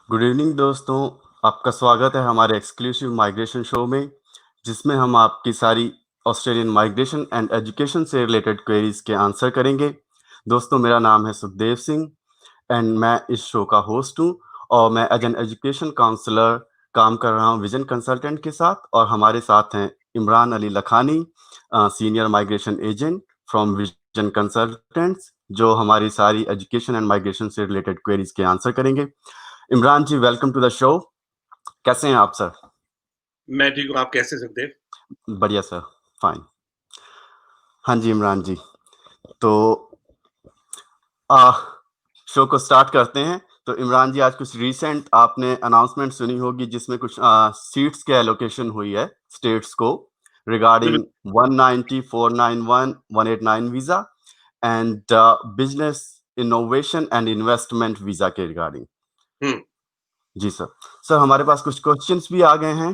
Good evening दोस्तों, आपका स्वागत है हमारे एक्सक्लूसिव माइग्रेशन शो में, जिसमें हम आपकी सारी ऑस्ट्रेलियन माइग्रेशन एंड एजुकेशन से रिलेटेड क्वेरीज के आंसर करेंगे। दोस्तों, मेरा नाम है सुखदेव सिंह एंड मैं इस शो का होस्ट हूँ और मैं एज एन एजुकेशन काउंसलर काम कर रहा हूँ विजन कंसल्टेंट के साथ। और हमारे साथ हैं Imran Ali Lakhani, senior migration agent from vision consultants, जो हमारी सारी एजुकेशन एंड माइग्रेशन से रिलेटेड क्वेरीज के आंसर करेंगे। इमरान जी, वेलकम टू द शो। कैसे हैं आप सर? मैं ठीक हूँ, आप कैसे सुखदेव? बढ़िया सर, फाइन। हाँ जी इमरान जी, तो आ, शो को स्टार्ट करते हैं। तो इमरान जी, आज कुछ रीसेंट आपने अनाउंसमेंट सुनी होगी जिसमें कुछ सीट्स के एलोकेशन हुई है स्टेट्स को regarding 190, 491, 189 visa and business innovation and investment visa के रिगार्डिंग। हुँ, जी सर। सर, हमारे पास कुछ क्वेश्चंस भी आ गए हैं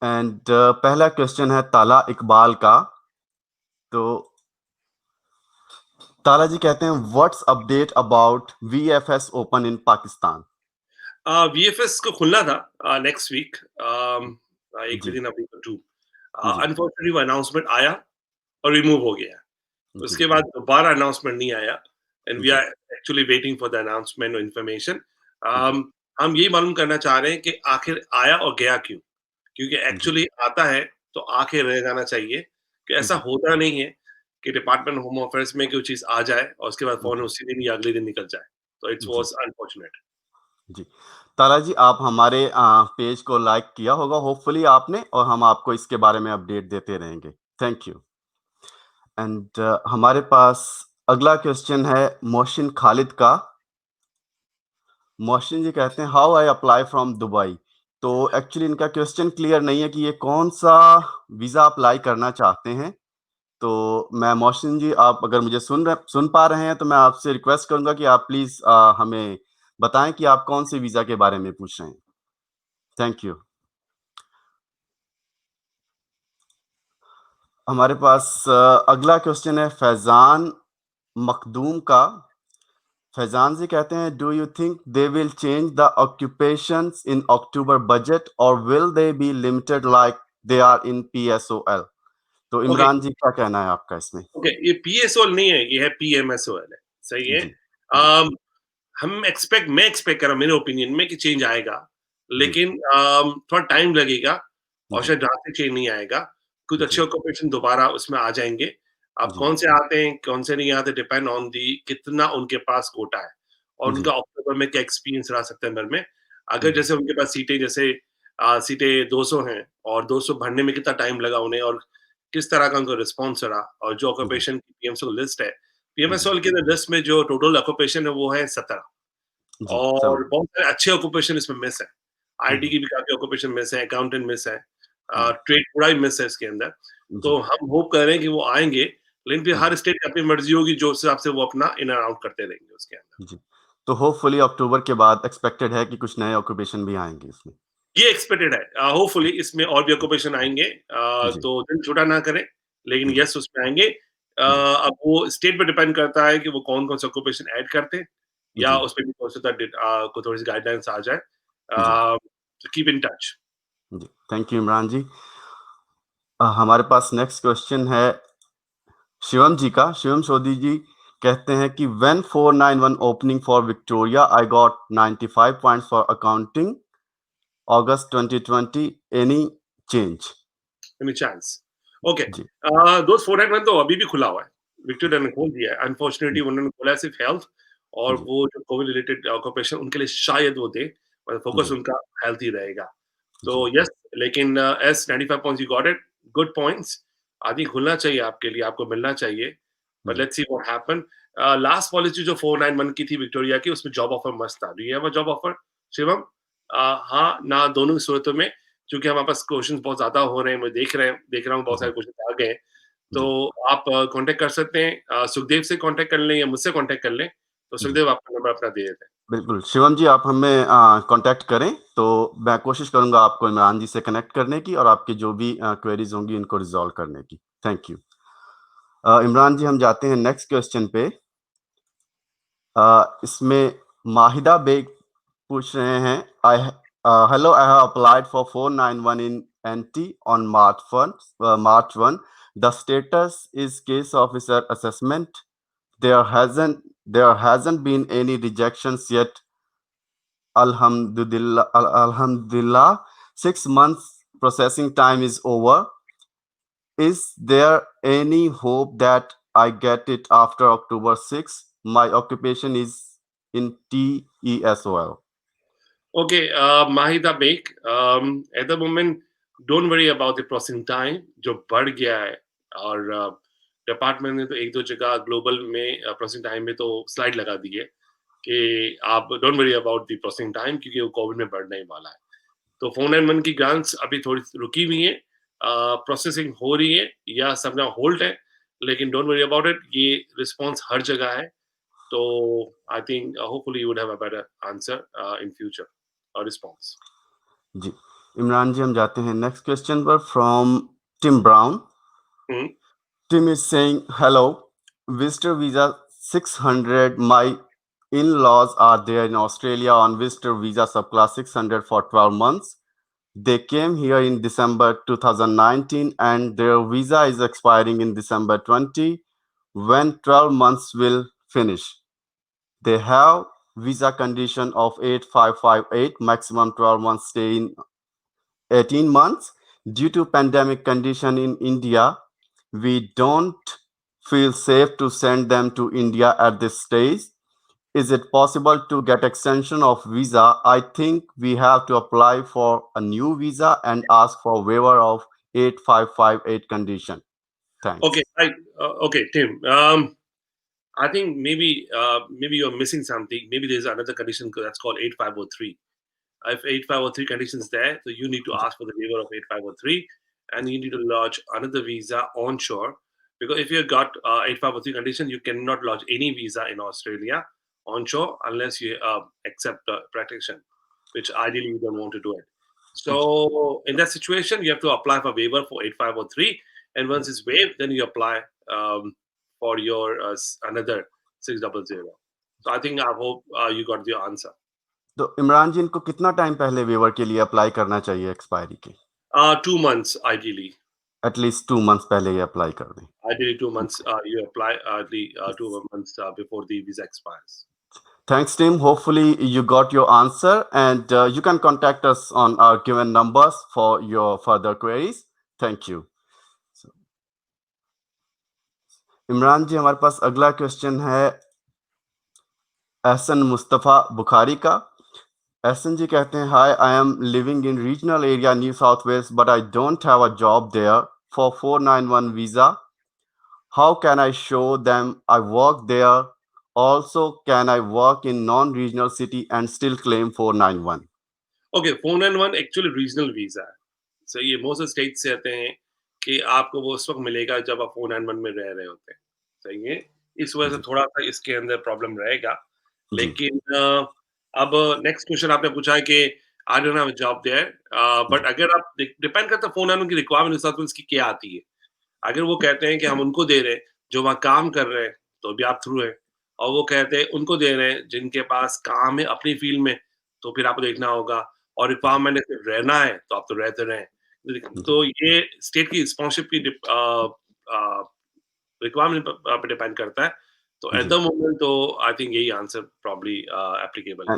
एंड पहला क्वेश्चन है ताला इकबाल का। तो ताला जी कहते हैं, what's update about VFS open in Pakistan? VFS को खुलना था नेक्स्ट वीक, 1 जी, विदिन अ वीक और 2। जी, अनफॉर्चुनेटली वो अनाउंसमेंट आया और रिमूव हो गया। जी, उसके बाद दोबारा अनाउंसमेंट नहीं आया एंड वी जी, are actually waiting for the announcement और इन्फॉर्मेशन। जी, हम यही मालूम करना चाह रहे हैं कि आखिर आया और गया क्यों? क्योंकि जी, एक्चुअली आता है तो आके रह जाना चाहिए, कि ऐसा जी, होता नहीं है कि डिपार्टमेंट होम अफेयर्स में कोई चीज़ आ जाए और उसके बाद फ़ौरन जी, उसी दिन या अगले दिन निकल जाए। तो इट्स जी, वाज़ अनफॉर्चुनेट। जी। ताला जी, आप हमारे पेज को लाइक किया होगा होपफुली आपने, और हम आपको इसके बारे में अपडेट देते रहेंगे। Thank you. एंड हमारे पास अगला क्वेश्चन है मोहसिन खालिद का। मोहसिन जी कहते हैं, how I apply from Dubai. तो एक्चुअली इनका क्वेश्चन क्लियर नहीं है कि ये कौन सा वीज़ा अप्लाई करना चाहते हैं। तो मैं मोहसिन जी, आप अगर मुझे सुन पा रहे हैं तो मैं आपसे रिक्वेस्ट करूंगा कि आप प्लीज हमें बताएं कि आप कौन से वीज़ा के बारे में पूछ रहे हैं। Thank you. हमारे पास अगला क्वेश्चन है फैज़ान मखदूम का। फैज़ान जी कहते हैं, do you think they will change the occupations in October budget और will they be limited like they are in PSOL? तो ओके, इमरान जी, क्या कहना है आपका इसमें? ओके, ये पीएसओएल नहीं है, ये है पीएमएसओएल है, सही है। जी, जी, अम, मैं एक्सपेक्ट कर रहा हूँ मेरे ओपिनियन में कि चेंज आएगा, जी, लेकिन थोड़ा टाइम लगेगा और जी, शायद ड्रास्टिक चेंज नहीं आएगा। कुछ अच्छे जी, ऑक्यूपेशन दोबारा उसमें आ जाएँगे। अब जी, कौन से आते हैं, कौन से नहीं आते डिपेंड ऑन दी कितना उनके पास कोटा है और जी, उनका अक्टूबर में क्या एक्सपीरियंस रहा सितंबर में। अगर जी, जैसे उनके पास सीटें जैसे सीटें 200 हैं और 200 भरने में कितना टाइम लगा उन्हें और किस तरह का उनका रिस्पॉन्स रहा और जो जी, ऑक्यूपेशन की पीएमएसओ लिस्ट है, जी, पीएमएसओ की लिस्ट में जो टोटल ऑक्यूपेशन है वो है 17 जी, समझ और बहुत सारे अच्छे ऑक्यूपेशन इसमें मिस है। आईटी हुँ, की भी काफ़ी ऑक्यूपेशन मिस है, अकाउंटेंट मिस है, हुँ, ट्रेड पूरा ही मिस है इसके अंदर। जी, तो हम होप कर रहे हैं कि वो आएँगे, लेकिन फिर हुँ, हर स्टेट की अपनी मर्ज़ी होगी, जो उस हिसाब से वो अपना इन एंड आउट करते रहेंगे उसके अंदर। जी। तो होपफुली अक्टूबर के बाद एक्सपेक्टेड है कि कुछ नए ऑक्यूपेशन भी आएँगे इसमें। ये एक्सपेक्टेड है, होपफुली इसमें और भी ऑक्यूपेशन आएँगे, जी, तो दिल छोटा ना करें, लेकिन जी, येस उसमें आएँगे। जी, अब वो स्टेट पे डिपेंड करता है कि वो कौन-कौन से ऑक्यूपेशन ऐड करते हैं या जी, उसमें भी हो सकता है कोई थोड़ी-सी गाइडलाइंस आ जाए। जी, कीप इन टच। जी। Thank you Imran ji. हमारे पास नेक्स्ट क्वेश्चन है शिवम जी का। शिवम सोधी जी कहते हैं कि when 491 opening for Victoria I got 95 points for accounting August 2020, any change? Any chance. Okay, जी, दोस्त 491 तो अभी भी खुला हुआ है। विक्टोरिया ने खोल दिया है। अनफॉर्चुनेटली जी, उन्होंने खोला है सिर्फ हेल्थ और जी, वो जो कोविड रिलेटेड ऑक्यूपेशन उनके लिए शायद वो दें, और फोकस जी, उनका हेल्थ ही रहेगा। तो जी, यस, लेकिन as 95 points you got it, good points. आदि खुलना चाहिए आपके लिए, आपको मिलना चाहिए। बट जी। Let's see what happen. Last policy जो 491 की थी विक्टोरिया की, उसमें जॉब ऑफर मस्ट था। Do you have a job offer Shivam? हाँ, ना दोनों ही सूरतों में, क्योंकि हमारे पास क्वेश्चंस बहुत ज़्यादा हो रहे हैं, मैं देख रहा हूँ बहुत जी, सारे क्वेश्चन आ गए हैं। जी, तो आप कॉन्टैक्ट कर सकते हैं, सुखदेव से कॉन्टैक्ट कर लें या मुझसे कॉन्टैक्ट कर लें। तो जी। सुखदेव आपका नंबर अपना दे देते हैं। बिल्कुल, शिवम जी, आप हमें कॉन्टैक्ट करें, तो मैं कोशिश करूँगा आपको इमरान जी से कनेक्ट करने की और आपकी जो भी क्वेरीज़ होंगी, इनको रिज़ॉल्व करने की। Thank you. इमरान जी, हम जाते हैं नेक्स्ट क्वेश्चन पे। इसमें माहिदा बेग पूछ रहे हैं, hello, I have applied for 491 in NT on March 1. The status is case officer assessment. There hasn't been any rejections yet. Alhamdulillah. 6 months processing time is over. Is there any hope that I get it after October 6? My occupation is in TESOL. Okay, Mahida Beg, at the moment, don't worry about the processing time, जो बढ़ गया है और department ने तो एक दो जगह ग्लोबल में प्रोसेसिंग टाइम में तो स्लाइड लगा दी है कि आप don't worry about the processing time क्योंकि वो कोविड में बढ़ने ही वाला है। तो 491 की ग्रांट्स अभी थोड़ी रुकी हुई हैं, प्रोसेसिंग हो रही है या सब ना होल्ड है, लेकिन डोंट वरी अबाउट इट, ये रिस्पॉन्स हर जगह है। तो I think hopefully you would have a better answer in future और रिस्पॉन्स। जी, इमरान जी हम जाते हैं नेक्स्ट क्वेश्चन पर from Tim Brown. Tim is saying, hello, visitor visa 600. My in-laws are there in Australia on visitor visa subclass 600 for 12 months. They came here in December 2019 and their visa is expiring in December 20 when 12 months will finish. They have visa condition of 8558, maximum 12 months stay in 18 months. Due to pandemic condition in India, we don't feel safe to send them to India at this stage. Is it possible to get extension of visa? I think we have to apply for a new visa and ask for waiver of 8558 condition. Thanks. Okay, okay, Tim. I think maybe you're missing something. Maybe there's another condition that's called 8503. If 8503 condition is there, so you need to ask for the waiver of 8503, and you need to lodge another visa onshore. Because if you've got 8503 condition, you cannot lodge any visa in Australia onshore unless you accept protection, which ideally you don't want to do it. So in that situation, you have to apply for waiver for 8503, and once it's waived, then you apply for your another 600. So I think I hope you got your answer. तो इमरान जी इनको कितना time पहले waiver के लिए apply करना चाहिए expiry के? 2 months ideally. At least 2 months पहले ये अप्लाई कर दें. Ideally 2 months. You apply the 2 months before the visa expires. Thanks, Tim. Hopefully you got your answer and you can contact us on our given numbers for your further queries. Thank you. Imran ji हमारे पास अगला question है एहसन मुस्तफ़ा बुखारी का. एहसन जी कहते हैं, hi, I am living in regional area New South Wales but I don't have a job there for 491 visa. How can I show them I work there? Also, can I work in non-regional city and still claim 491? Okay, 491 actually regional visa है. So ये most of states से आते हैं कि आपको वो उस वक्त मिलेगा जब आप 491 में रह रहे होते हैं. सही है, इस वजह से थोड़ा सा इसके अंदर प्रॉब्लम रहेगा. लेकिन अब नेक्स्ट क्वेश्चन आपने पूछा है कि I don't have a job there, but अगर आप डिपेंड करता है 491 की रिक्वायरमेंट के साथ उसकी क्या आती है. अगर वो कहते हैं कि हम उनको दे रहे हैं जो वहाँ काम कर रहे हैं, तो भी आप थ्रू है. और वो कहते हैं उनको दे रहे हैं जिनके पास काम है अपनी फील्ड में, तो फिर आपको देखना होगा. और रिक्वायरमेंट है रहना है तो आप तो रहते रहें. तो ये स्टेट की स्पॉन्सरशिप की रिक्वायरमेंट पे डिपेंड करता है. तो एट द मोमेंट तो आई थिंक यही आंसर प्रॉब्ली एप्लीकेबल है.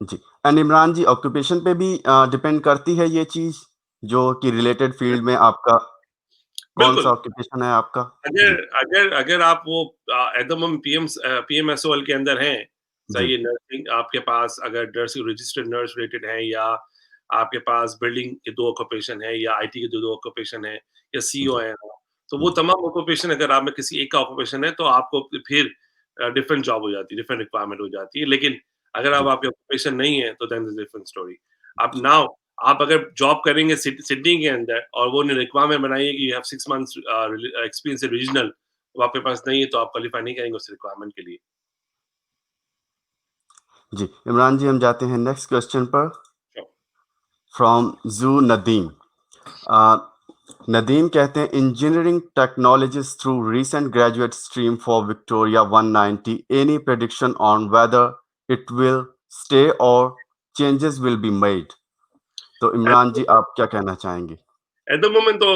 जी, एंड इमरान जी ऑक्यूपेशन पे भी डिपेंड करती है ये चीज जो कि रिलेटेड फील्ड में आपका कौन सा ऑक्यूपेशन है आपका? अगर आप वो एट द मोमेंट पीएमएसओएल के अंदर हैं, सही है, नर्सिंग आपके पास अगर नर्सिंग रजिस्टर्ड नर्स रिलेटेड है, या आपके पास बिल्डिंग के 2 ऑक्यूपेशन है, या आईटी के 2 ऑक्यूपेशन है, या सीईओ है, तो वो तमाम ऑक्यूपेशन अगर आप में किसी एक का ऑक्यूपेशन है तो आपको फिर डिफरेंट जॉब हो जाती है, डिफरेंट रिक्वायरमेंट हो जाती है. लेकिन अगर आप आपके ऑक्यूपेशन नहीं है तो देन इज डिफरेंट स्टोरी. अब नाउ आप अगर जॉब करेंगे सिडनी के अंदर और वो रिक्वायरमेंट बनाई है कि you have 6 months experience in regional, तो आपके पास नहीं है तो आप क्वालिफाई नहीं करेंगे उस रिक्वायरमेंट के लिए. जी, इमरान जी हम जाते हैं नेक्स्ट क्वेश्चन पर फ्रॉम जू नदीम. नदीम कहते हैं, engineering technologies through recent graduate stream for Victoria 190, any prediction on whether it will stay और changes will be made? तो इमरान जी आप क्या कहना चाहेंगे? एट द मोमेंट तो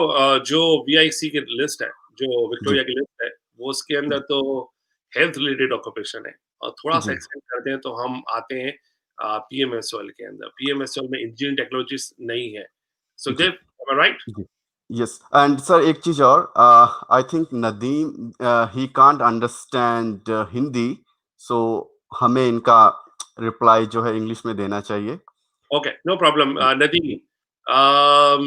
जो वीआईसी की लिस्ट है, जो जी, विक्टोरिया की लिस्ट है, वो उसके अंदर तो हेल्थ रिलेटेड ऑक्यूपेशन है और थोड़ा-सा जी, एक्सटेंड करते हैं तो हम आते हैं पीएमएसओएल के अंदर। पीएमएसओएल में इंजीनियरिंग टेक्नोलॉजीज़ नहीं है। जी, सुखदेव, एम आई राइट? जी। यस एंड सर एक चीज़ और I think Nadeem he can't understand Hindi so हमें इनका रिप्लाई जो है इंग्लिश में देना चाहिए। Okay, no problem. Ji, Nadine, um,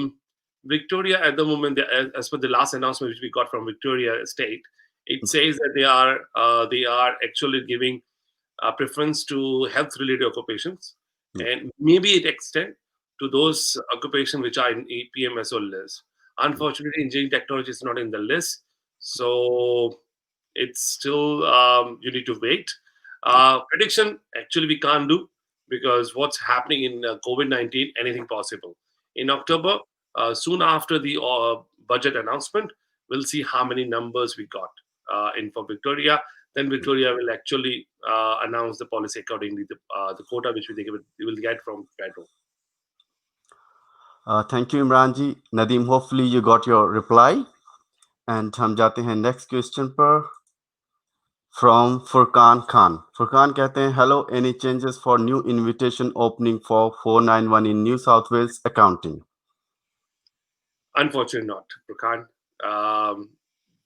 Victoria at the moment, as per the last announcement which we got from Victoria State, it जी, says that they are actually giving preference to health-related occupations, जी, and maybe it extend to those occupations which are in EPMSO list. Unfortunately, engineering technology is not in the list, so it's still you need to wait. जी, Prediction actually we can't do because what's happening in COVID-19, anything possible. In October, soon after the budget announcement, we'll see how many numbers we got in for Victoria. Then जी। Victoria will actually announce the policy accordingly, the quota which we will get from federal. Thank you Imran ji. Nadeem hopefully you got your reply and हम जाते हैं next question पर from Furqan Khan. Furqan कहते हैं hello any changes for new invitation opening for 491 in New South Wales accounting? Unfortunately, not, Prakash.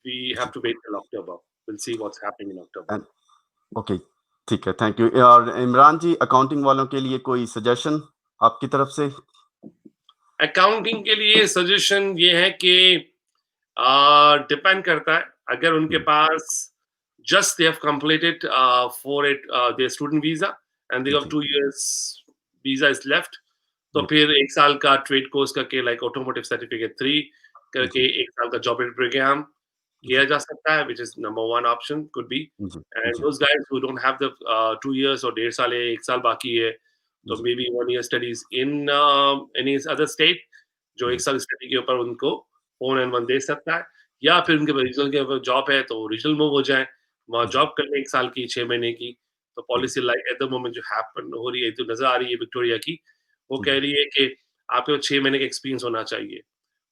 We have जी to wait till October. We'll see what's happening in October. And okay ठीक है thank you. और इमरान जी accounting वालों के लिए कोई suggestion आपकी तरफ से? अकाउंटिंग के लिए सजेशन ये है कि डिपेंड करता है अगर उनके हम्म, पास just they have completed for it their student visa and they have जी 2 years वीजा इज लेफ्ट तो जी फिर 1 साल का ट्रेड कोर्स करके लाइक ऑटोमोटिव सर्टिफिकेट 3 करके जी 1 साल का जॉब प्रोग्राम किया जी जा सकता है, which is number one option could be. Ji And ji those guys who don't have the 2 years or 1.5 साल है, 1 साल बाकी है, तो जी maybe 1 year studies in any other state, जो 1 जी साल स्टडी के ऊपर उनको 491 दे सकता है, या फिर उनके रीजनल के ऊपर जॉब है तो रीजनल मूव हो जाए, वहाँ जी जॉब कर लें 1 साल की, 6 महीने की। तो जी policy like at the moment जो हैपन हो रही है, जो नज़र आ रही है विक्टोरिया की, वो कह जी रही है कि आपके पास 6 महीने का एक्सपीरियंस होना चाहिए।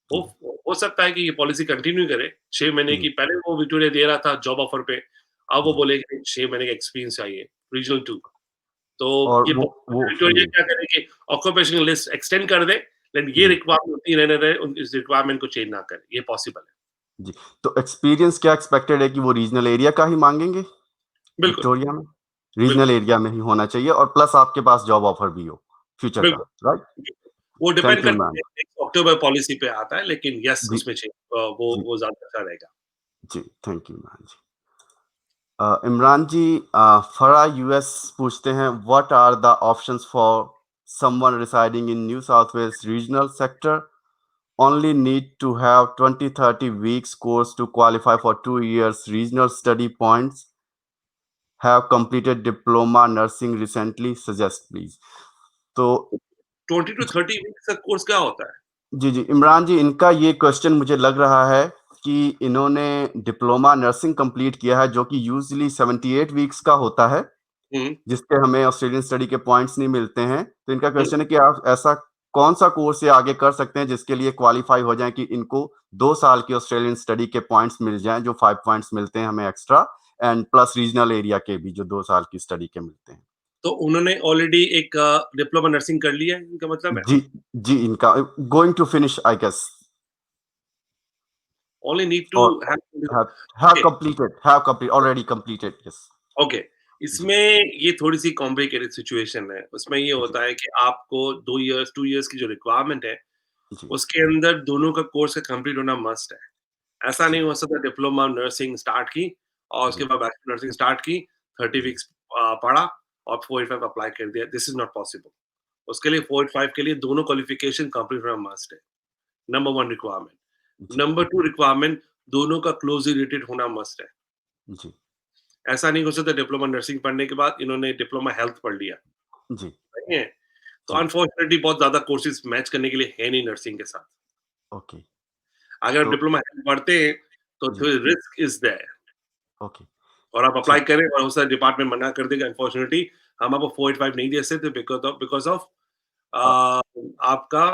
हो जी हो सकता है कि ये पॉलिसी कंटिन्यू करे 6 महीने जी की पहले वो विक्टोरिया दे रहा था जॉब ऑफर पे, अब वो जी बोले कि 6 महीने का एक्सपीरियंस चाहिए, रीजनल 2 तो और ये वो विक्टोरिया जी क्या करे कि ऑक्यूपेशनल लिस्ट एक्सटेंड कर दे, लेकिन ये जी रिक्वायरमेंट उतनी रहने दे, उन इस रिक्वायरमेंट को चेंज ना करे, ये पॉसिबल है। जी तो एक्सपीरियंस क्या एक्सपेक्टेड है कि वो रीजनल एरिया का ही मांगेंगे बिल्कुल, विक्टोरिया में? रीजनल बिल्कुल, एरिया में ही होना चाहिए और प्लस आपके पास जॉब ऑफर भी हो फ्यूचर का, बिल्कुल, राइट? बिल्कुल। वो डिपेंड थैंक यू करता मैम। है नेक्स्ट अक्टूबर पॉलिसी पे आता है, लेकिन यस जी उसमें वो जी वो ज़्यादा अच्छा रहेगा। जी थैंक यू मैम जी। इमरान जी फरा यूएस पूछते हैं what are the options for someone residing in New South Wales regional sector only need to have 20-30 weeks course to qualify for 2 years regional study points, have completed diploma nursing recently, suggest please। तो 20 to 30 weeks का course क्या होता है? जी जी इमरान जी इनका ये question मुझे लग रहा है कि इन्होंने डिप्लोमा नर्सिंग कंप्लीट किया है जो कि यूजली 78 वीक्स का होता है हुँ, जिसके हमें ऑस्ट्रेलियन स्टडी के पॉइंट्स नहीं मिलते हैं। तो इनका हुँ। क्वेश्चन है कि आप ऐसा कौन-सा कोर्स ये आगे कर सकते हैं जिसके लिए क्वालीफाई हो जाएँ कि इनको 2 साल की ऑस्ट्रेलियन स्टडी के पॉइंट्स मिल जाएँ, जो 5 पॉइंट्स मिलते हैं हमें extra and plus regional area के भी जो 2 साल की स्टडी के मिलते हैं। तो उन्होंने ऑलरेडी एक डिप्लोमा नर्सिंग कर लिया है, इनका मतलब है? जी, जी इनका going to finish I guess only need to और have have okay, completed have complete already completed yes. Okay. जी, इसमें ये थोड़ी-सी कॉम्प्लिकेटेड सिचुएशन है। उसमें ये जी, होता है कि आपको 2 इयर्स की जो रिक्वायरमेंट है, जी, उसके अंदर दोनों का कोर्स का कंप्लीट होना मस्ट है। ऐसा नहीं जी, हो सकता डिप्लोमा नर्सिंग स्टार्ट की और उसके जी, बाद बैचलर नर्सिंग स्टार्ट की, 30 जी, वीक्स पढ़ा और 485 अप्लाई कर दिया। This is not possible. उसके लिए 485 के लिए दोनों क्वालिफिकेशन कंप्लीट होना मस्ट है। Number 1 requirement. जी, नंबर 2 रिक्वायरमेंट दोनों का क्लोज़ली रिलेटेड होना मस्ट है। जी, ऐसा नहीं हो सकता डिप्लोमा नर्सिंग पढ़ने के बाद इन्होंने डिप्लोमा हेल्थ पढ़ लिया, जी, नहीं है? तो जी, अनफॉर्चुनेटली बहुत ज़्यादा कोर्सेज़ मैच करने के लिए है नहीं नर्सिंग के साथ। ओके अगर आप तो डिप्लोमा हेल्थ पढ़ते हैं, तो जी, फिर रिस्क इज़ देयर ओके और आप अप्लाई ठीक करें और हो सकता है डिपार्टमेंट मना कर देगा अनफॉर्चुनेटली हम आपको 485 नहीं दे सकते बिकॉज ऑफ आपका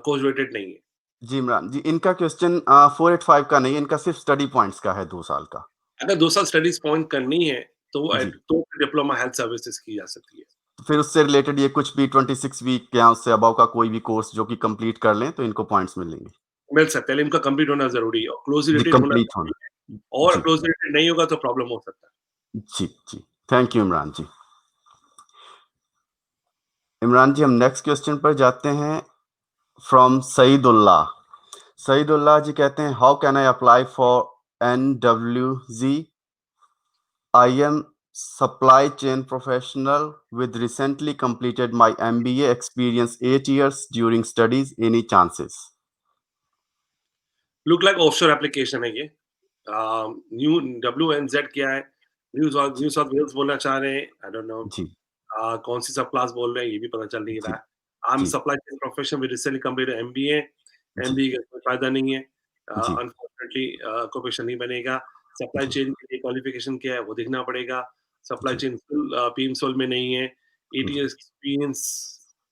कोर्स रेटेड नहीं है। जी इमरान जी, इनका क्वेश्चन 485 का नहीं है, इनका सिर्फ स्टडी पॉइंट्स का है 2 साल का। अगर 2 साल स्टडीज पॉइंट करनी है तो जी, तो डिप्लोमा हेल्थ सर्विसेज की जा सकती है। तो फिर उससे रिलेटेड ये कुछ भी 26 वीक या उससे अबव का कोई भी कोर्स जो कि कंप्लीट कर लें तो इनको पॉइंट्स मिलेंगे। मिल सकता है, लेकिन इनका कंप्लीट होना ज़रूरी है और क्लोज़ली जी, रेटेड होना कंप्लीट ज़रूरी होना। है और जी, क्लोज़ली रेटेड नहीं होगा तो प्रॉब्लम हो सकता है। जी, जी। Thank you Imran ji. इमरान जी, हम नेक्स्ट क्वेश्चन पर जाते हैं फ्रॉम सईदुल्लाह। सईदुल्लाह जी कहते हैं, how can I apply for NWG? I am supply chain professional with recently completed my MBA, experience 8 years during studies. Any chances? Look like offshore application है ये। New WNZ क्या है? जी, new South Wales बोलना चाह रहे हैं, I don't know. जी, कौन सी सब क्लास बोल रहे हैं ये भी पता चल नहीं जी, रहा है। आई एम जी, supply chain professional with recently completed MBA। जी, MBA का कोई फायदा नहीं है। जी, अनफॉर्चुनेटली ऑक्यूपेशन नहीं बनेगा। सप्लाई जी, चेन के लिए क्वालिफिकेशन क्या है वो देखना पड़ेगा। सप्लाई जी, चेन फुल पीएमसोल में नहीं है। जी, 8 इयर्स एक्सपीरियंस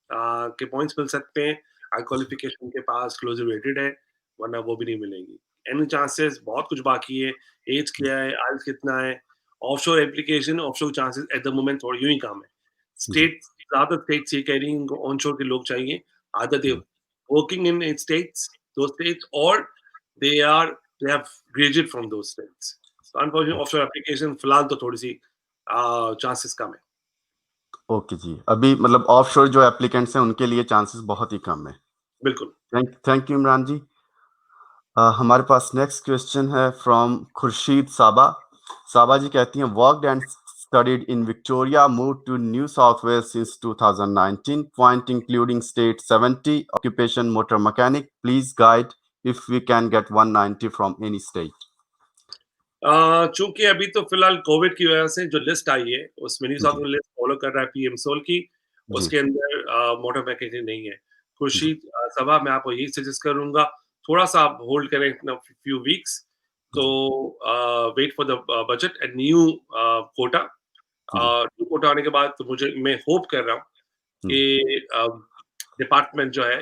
के पॉइंट्स मिल सकते हैं। हाई जी, क्वालिफिकेशन के पास क्लोजर रेटेड है, वरना वो भी नहीं मिलेंगी। एनी चांसेस बहुत कुछ बाकी है। एज क्या है, आइल्स कितना है, offshore application, offshore chances eight the moment थोड़ा यूँ ही कम है। जी, स्टेट ज़्यादातर स्टेट्स ये कह रही हैं इनको ऑनशोर के लोग चाहिए। आइदर दे जी, working in states, those states, or they are they have graduated from those states. So unfortunately offshore application फिलहाल तो थोड़ी-सी चांसेस कम है। ओके जी। अभी मतलब ऑफशोर जो एप्लीकेंट्स हैं उनके लिए चांसेस बहुत ही कम है। बिल्कुल। Thank you Imran ji. हमारे पास नेक्स्ट क्वेश्चन है फ्रॉम खुर्शीद साबा। साबा जी कहती हैं, worked and studied in Victoria, moved to New South Wales since 2019, point including state 70, occupation motor mechanic. Please guide if we can get 190 from any state. चूँकि अभी तो फिलहाल कोविड की वजह से जो लिस्ट आई है, उसमें न्यू साउथ जी, वेल्स लिस्ट फॉलो कर रहा है पीएमसोल की, जी, उसके अंदर मोटर पैकेजिंग नहीं है। जी, खुर्शीद सभा मैं आपको यही सजेस्ट करूँगा, थोड़ा-सा आप होल्ड करें अपना फ्यू वीक्स, तो जी, wait for the budget and new quota. जी, न्यू कोटा आने के बाद तो मैं होप कर रहा हूँ जी, कि डिपार्टमेंट जो है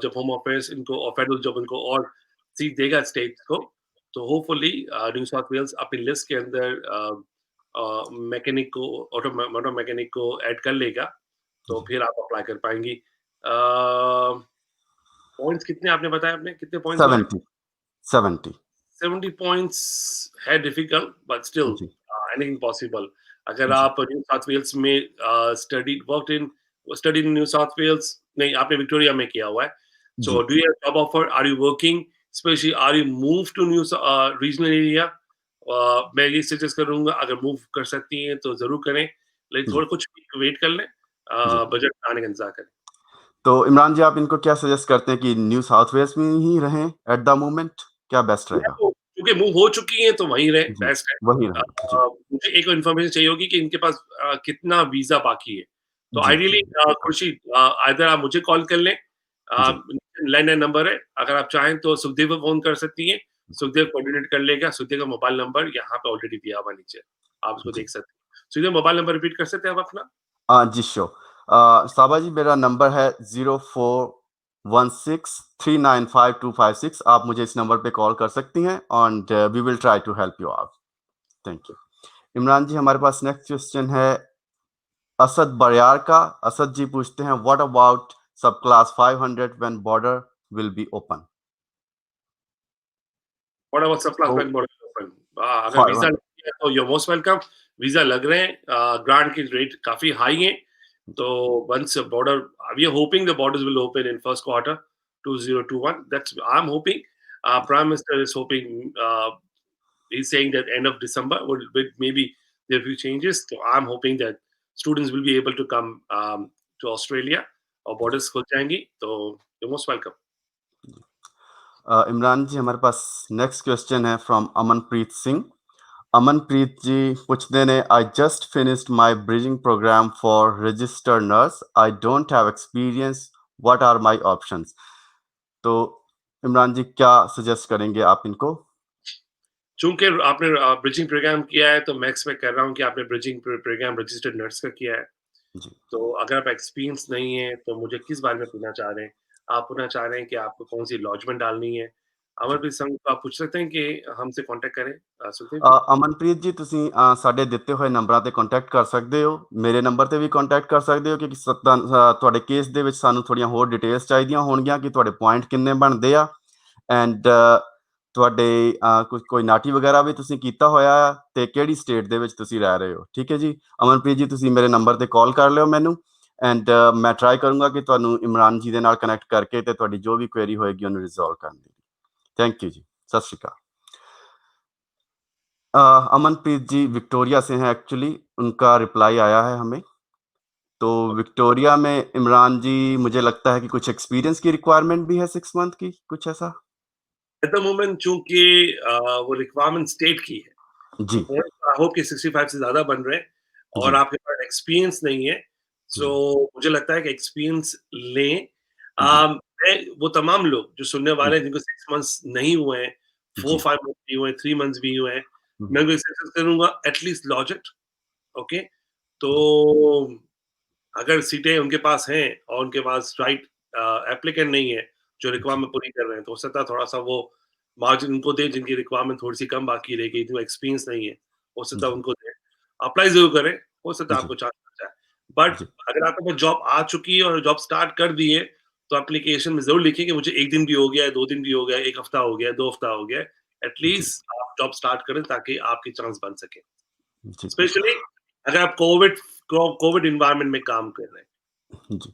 जब होम अफेयर्स इनको और फेडरल जब इनको और सीट देगा स्टेट्स को, तो होपफुली न्यू साउथ वेल्स अपनी लिस्ट के अंदर मैकेनिक को मोटर मैकेनिक को ऐड कर लेगा, तो जी। फिर आप अप्लाई कर पाएँगी। पॉइंट्स कितने आपने बताया आपने कितने पॉइंट्स बोले? 70, 70. 70 पॉइंट्स है डिफिकल्ट बट स्टिल जी, एनीथिंग पॉसिबल। अगर जी, आप न्यू साउथ वेल्स में study in New South Wales नहीं, आपने विक्टोरिया में किया हुआ है। जी, so do you have job offer? Are you working? Specially are you move to regional area? मैं ये सजेस्ट करूँगा अगर मूव कर सकती हैं तो ज़रूर करें, लेकिन जी, थोड़ा कुछ वेट कर लें, जी। बजट आने का इंतज़ार करें। तो इमरान जी, आप इनको क्या सजेस्ट करते हैं कि न्यू साउथ वेल्स में ही रहें एट द मोमेंट? क्या बेस्ट या रहेगा? तो क्योंकि मूव हो चुकी हैं तो वहीं रहें, जी, बेस्ट है। वही रहें। जी, मुझे एक इन्फॉर्मेशन चाहिए होगी कि इनके पास कितना वीज़ा बाकी है। तो जी, आइडियली खुर्शीद आइदर आप मुझे कॉल कर लें, जी, लैंडलाइन नंबर है, अगर आप चाहें तो सुखदेव को फ़ोन कर सकती हैं, सुखदेव कोऑर्डिनेट कर लेगा। सुखदेव का मोबाइल नंबर यहाँ पे ऑलरेडी दिया हुआ है नीचे, आप उसको जी। देख सकते हैं। सुखदेव मोबाइल नंबर रिपीट कर सकते हैं आप अपना? जी, श्योर। साबा जी, मेरा नंबर है 0416395256। आप मुझे इस नंबर पे कॉल कर सकती हैं and we will try to help you out. Thank you. Imran ji, हमारे पास नेक्स्ट क्वेश्चन है असद बरियार का। असद जी पूछते हैं, what about sub class 500 when border will be open? What about sub class तो बैक बॉर्डर ओपन? अगर वीज़ा 500। लग गया तो you are most welcome. Visa लग रहे हैं, ग्रांट की रेट काफ़ी हाई है। So once the border, we are hoping the borders will open in first quarter 2021. That's I'm hoping. Prime Minister is hoping. He's saying that end of December will maybe there are few changes. So I'm hoping that students will be able to come to Australia और borders खुल जाएंगी. तो you're most welcome. Imran ji, हमारे पास next question है from Amanpreet Singh. Amanpreet ji पूछते हैं, I just finished my bridging program for registered nurse, I don't have experience, what are my options? तो इमरान जी, क्या सजेस्ट करेंगे आप इनको? चूंकि आपने ब्रिजिंग प्रोग्राम किया है तो मैं एक्सपेक्ट कर रहा हूँ कि आपने ब्रिजिंग प्रोग्राम रजिस्टर्ड नर्स का किया है। जी। तो अगर आप एक्सपीरियंस नहीं है, तो मुझे किस बारे में पूछना चाह रहे हैं? आप पूछना चाह रहे हैं कि आपको कौन-सी लॉन्चमेंट डालनी है? जी। अमरप्रीत संग आप पूछ सकते हैं कि हमसे कॉन्टैक्ट करें सुखदेव जी? ਅਮਨਪ੍ਰੀਤ ਜੀ ਤੁਸੀਂ ਸਾਡੇ ਦਿੱਤੇ ਹੋਏ ਨੰਬਰਾਂ ਤੇ ਕੰਟੈਕਟ ਕਰ ਸਕਦੇ ਹੋ। ਮੇਰੇ ਨੰਬਰ ਤੇ ਵੀ ਕੰਟੈਕਟ ਕਰ ਸਕਦੇ ਹੋ ਕਿਉਂਕਿ ਤੁਹਾਡੇ ਕੇਸ ਦੇ ਵਿੱਚ ਸਾਨੂੰ ਥੋੜ੍ਹੀਆਂ ਹੋਰ ਡਿਟੇਲਸ ਚਾਹੀਦੀਆਂ ਹੋਣਗੀਆਂ ਕਿ ਤੁਹਾਡੇ ਪੁਆਇੰਟ ਕਿੰਨੇ ਬਣਦੇ ਆ ਐਂਡ ਤੁਹਾਡੇ ਕੋਈ ਨਾਟੀ ਵਗੈਰਾ ਵੀ ਤੁਸੀਂ ਕੀਤਾ ਹੋਇਆ ਆ ਤੇ ਕਿਹੜੀ ਸਟੇਟ ਦੇ ਵਿੱਚ ਤੁਸੀਂ ਰਹਿ ਰਹੇ ਹੋ। ਠੀਕ ਹੈ ਜੀ। ਅਮਨਪ੍ਰੀਤ ਜੀ ਤੁਸੀਂ ਮੇਰੇ ਨੰਬਰ ਤੇ ਕਾਲ ਕਰ ਲਿਓ ਮੈਨੂੰ ਐਂਡ ਮੈਂ ਟਰਾਈ ਕਰੂੰਗਾ ਕਿ ਤੁਹਾਨੂੰ ਇਮਰਾਨ ਜੀ ਦੇ ਨਾਲ ਕਨੈਕਟ ਕਰਕੇ ਤੇ ਤੁਹਾਡੀ ਜੋ ਵੀ ਕੁਐਰੀ ਹੋਏਗੀ ਉਹਨੂੰ ਰਿਜ਼ੋਲਵ ਕਰਨ ਦੀ। ਥੈਂਕ ਯੂ ਜੀ। ਸਤਿ ਸ਼੍ਰੀ ਅਕਾਲ। अमनप्रीत जी विक्टोरिया से हैं एक्चुअली, उनका रिप्लाई आया है हमें। तो विक्टोरिया में इमरान जी मुझे लगता है कि कुछ एक्सपीरियंस की रिक्वायरमेंट भी है 6 मंथ की, कुछ ऐसा? एट द मोमेंट चूँकि वो रिक्वायरमेंट स्टेट की है, तो जी, पॉइंट आई होप कि 65 से ज़्यादा बन रहे हैं जी, और आपके पास एक्सपीरियंस नहीं है, सो जी, मुझे लगता है कि एक्सपीरियंस लें। जी, मैं वो तमाम लोग जो सुनने वाले जी, हैं जिनको 6 मंथ्स नहीं हुए हैं, जी, 4-5 मंथ्स भी हुए हैं, 3 मंथ्स भी हुए हैं, मैं जी, उनको सजेस्ट करूँगा at least lodge it, okay? तो जी, अगर सीटें उनके पास हैं और उनके पास राइट एप्लीकेंट नहीं है, जो जी, रिक्वायरमेंट पूरी कर रहे हैं, तो हो सकता है थोड़ा-सा वो मार्जिन उनको दें जिनकी रिक्वायरमेंट थोड़ी-सी कम बाकी रह गई, जिनको एक्सपीरियंस नहीं है, हो सकता है जी, उनको दें। अप्लाई ज़रूर करें, हो सकता है जी, आपको चांस मिल जाए। बट जी, अगर आपके पास जॉब आ चुकी है और जॉब स्टार्ट कर दी है, तो एप्लीकेशन में ज़रूर लिखिए कि मुझे 1 दिन भी हो गया है, 2 दिन भी हो गया है, 1 हफ्ता हो गया है, 2 हफ्ता हो गया है। एट जी, लीस्ट आप जॉब स्टार्ट करें ताकि आपके चांस बन सके। जी, स्पेशली अगर आप कोविड एनवायरनमेंट में काम कर रहे हैं। जी।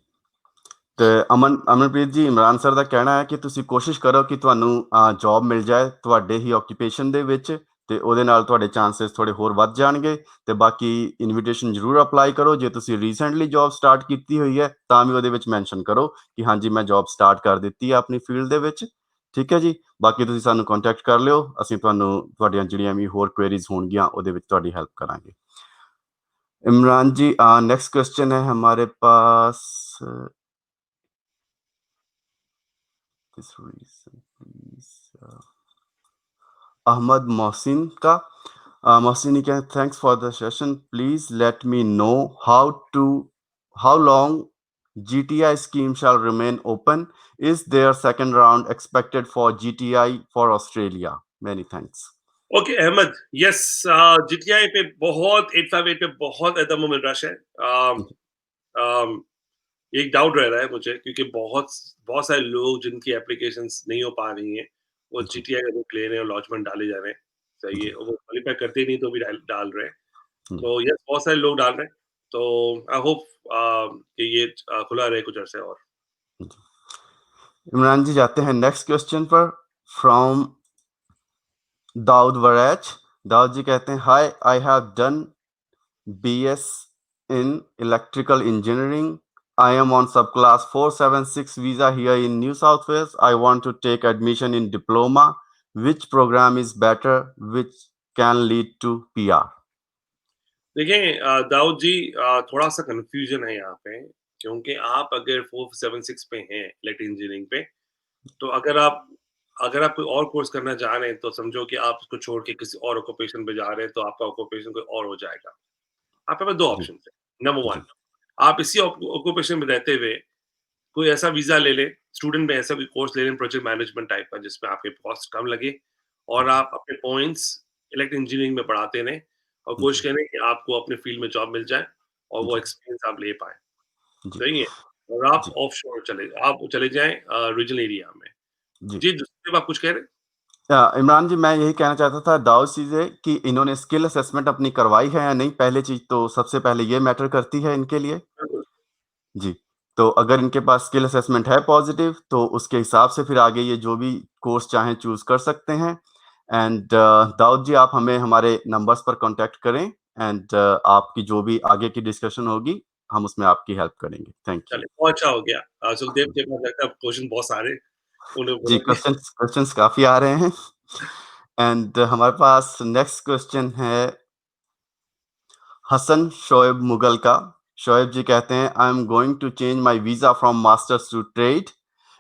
ਤੇ ਅਮਨਪ੍ਰੀਤ ਜੀ ਇਮਰਾਨ ਸਰ ਦਾ ਕਹਿਣਾ ਹੈ ਕਿ ਤੁਸੀਂ ਕੋਸ਼ਿਸ਼ ਕਰੋ ਕਿ ਤੁਹਾਨੂੰ ਜੌਬ ਮਿਲ ਜਾਏ ਤੁਹਾਡੇ ਹੀ ਆਕੂਪੇਸ਼ਨ ਦੇ ਵਿੱਚ ਤੇ ਉਹਦੇ ਨਾਲ ਤੁਹਾਡੇ ਚਾਂਸਸ ਥੋੜੇ ਹੋਰ ਵੱਧ ਜਾਣਗੇ ਤੇ ਬਾਕੀ ਇਨਵੀਟੇਸ਼ਨ ਜ਼ਰੂਰ ਅਪਲਾਈ ਕਰੋ ਜੇ ਤੁਸੀਂ ਰੀਸੈਂਟਲੀ ਜੌਬ ਸਟਾਰਟ ਕੀਤੀ ਹੋਈ ਹੈ ਤਾਂ ਵੀ ਉਹਦੇ ਵਿੱਚ ਮੈਂਸ਼ਨ ਕਰੋ ਕਿ ਹਾਂਜੀ ਮੈਂ ਜੌਬ ਸਟਾਰਟ ਕਰ ਦਿੱਤੀ ਹੈ ਆਪਣੀ ਫੀਲਡ ਦੇ ਵਿੱਚ ਠੀਕ ਹੈ ਜੀ ਬਾਕੀ ਤੁਸੀਂ ਸਾਨੂੰ ਕੰਟੈਕਟ ਕਰ ਲਿਓ ਅਸੀਂ ਤੁਹਾਨੂੰ ਤੁਹਾਡੀਆਂ ਜਿਹੜੀਆਂ ਵੀ ਹੋਰ ਕੁਐਰੀਜ਼ ਹੋਣਗੀਆਂ ਉਹਦੇ ਵਿੱਚ ਤੁਹਾਡੀ ਹੈਲਪ ਕਰਾਂਗੇ इमरान जी नेक्स्ट क्वेश्चन है हमारे पास this reason, please. Ahmad Mohsin ka. Mohsin, you can thanks for the session. Please let me know how long GTI scheme shall remain open. Is there second round expected for GTI for Australia? Many thanks. Okay Ahmed, yes GTI पे बहुत 858 पे बहुत eight the moment rush है। अम, एक doubt रह रहा है मुझे क्योंकि बहुत बहुत सारे लोग जिनकी एप्लीकेशंस नहीं हो पा रही हैं, वो जी, जीटीआई का बुक ले रहे हैं और लॉन्चमेंट डाले जा रहे हैं। सही है, जी, वो क्वालीफाई करते नहीं तो भी डाल डाल रहे हैं। जी, तो यस बहुत सारे लोग डाल रहे हैं। तो आई होप कि ये खुला रहे कुछ अरसे और। जी। इमरान जी जाते हैं नेक्स्ट क्वेश्चन पर फ्रॉम दाऊद वरैच दाऊद जी कहते हैं hi I have done BS in electrical engineering. I am on subclass 476 visa here in New South Wales. I want to take admission in diploma. Which program is better? Which can lead to PR? देखिए दाऊद जी थोड़ा-सा confusion है यहाँ पे क्योंकि आप अगर 476 पे हैं इलेक्ट्रिकल इंजीनियरिंग पे, तो अगर आप कोई और कोर्स करना चाह रहे हैं, तो समझो कि आप उसको छोड़ के किसी और ऑक्यूपेशन पे जा रहे हैं, तो आपका ऑक्यूपेशन कोई और हो जाएगा। आपके पास 2 जी, ऑप्शंस हैं। नंबर 1 जी, आप इसी ऑक्यूपेशन में रहते हुए कोई ऐसा वीज़ा ले लें, स्टूडेंट में ऐसा कोई कोर्स ले लें प्रोजेक्ट मैनेजमेंट टाइप का जिसमें आपके कॉस्ट कम लगे और जी, आप अपने पॉइंट्स इलेक्ट्रिकल इंजीनियरिंग में बढ़ाते रहें और कोशिश जी, करें कि आपको अपने फील्ड में जॉब मिल जाए और वो जी, एक्सपीरियंस आप ले पाएँ। जी, सही है? और आप जी, ऑफशोर आप चले जाएँ रीजनल एरिया में। जी। जी, दूसरी आप कुछ कह रहे हैं? इमरान जी मैं यही कहना चाहता था दाऊद से कि इन्होंने स्किल असेसमेंट अपनी करवाई है या नहीं पहले चीज तो सबसे पहले ये मैटर करती है इनके लिए बिल्कुल। जी, तो अगर इनके पास स्किल असेसमेंट है पॉज़िटिव, तो उसके हिसाब से फिर आगे ये जो भी कोर्स चाहें चूज़ कर सकते हैं एंड दाऊद जी आप हमें हमारे नंबर्स पर कॉन्टैक्ट करें एंड आपकी जो भी आगे की डिस्कशन होगी, हम उसमें आपकी हेल्प करेंगे। Thank you. चलिए, बहुत अच्छा हो गया। सुखदेव के पास लगता है क्वेश्चन बहुत सारे, उन्हें जी, बोला कि क्वेश्चन्स क्वेश्चन्स काफ़ी आ रहे हैं एंड हमारे पास नेक्स्ट क्वेश्चन है हसन शोएब मुगल का। शोएब जी कहते हैं I am going to change my visa from masters to trade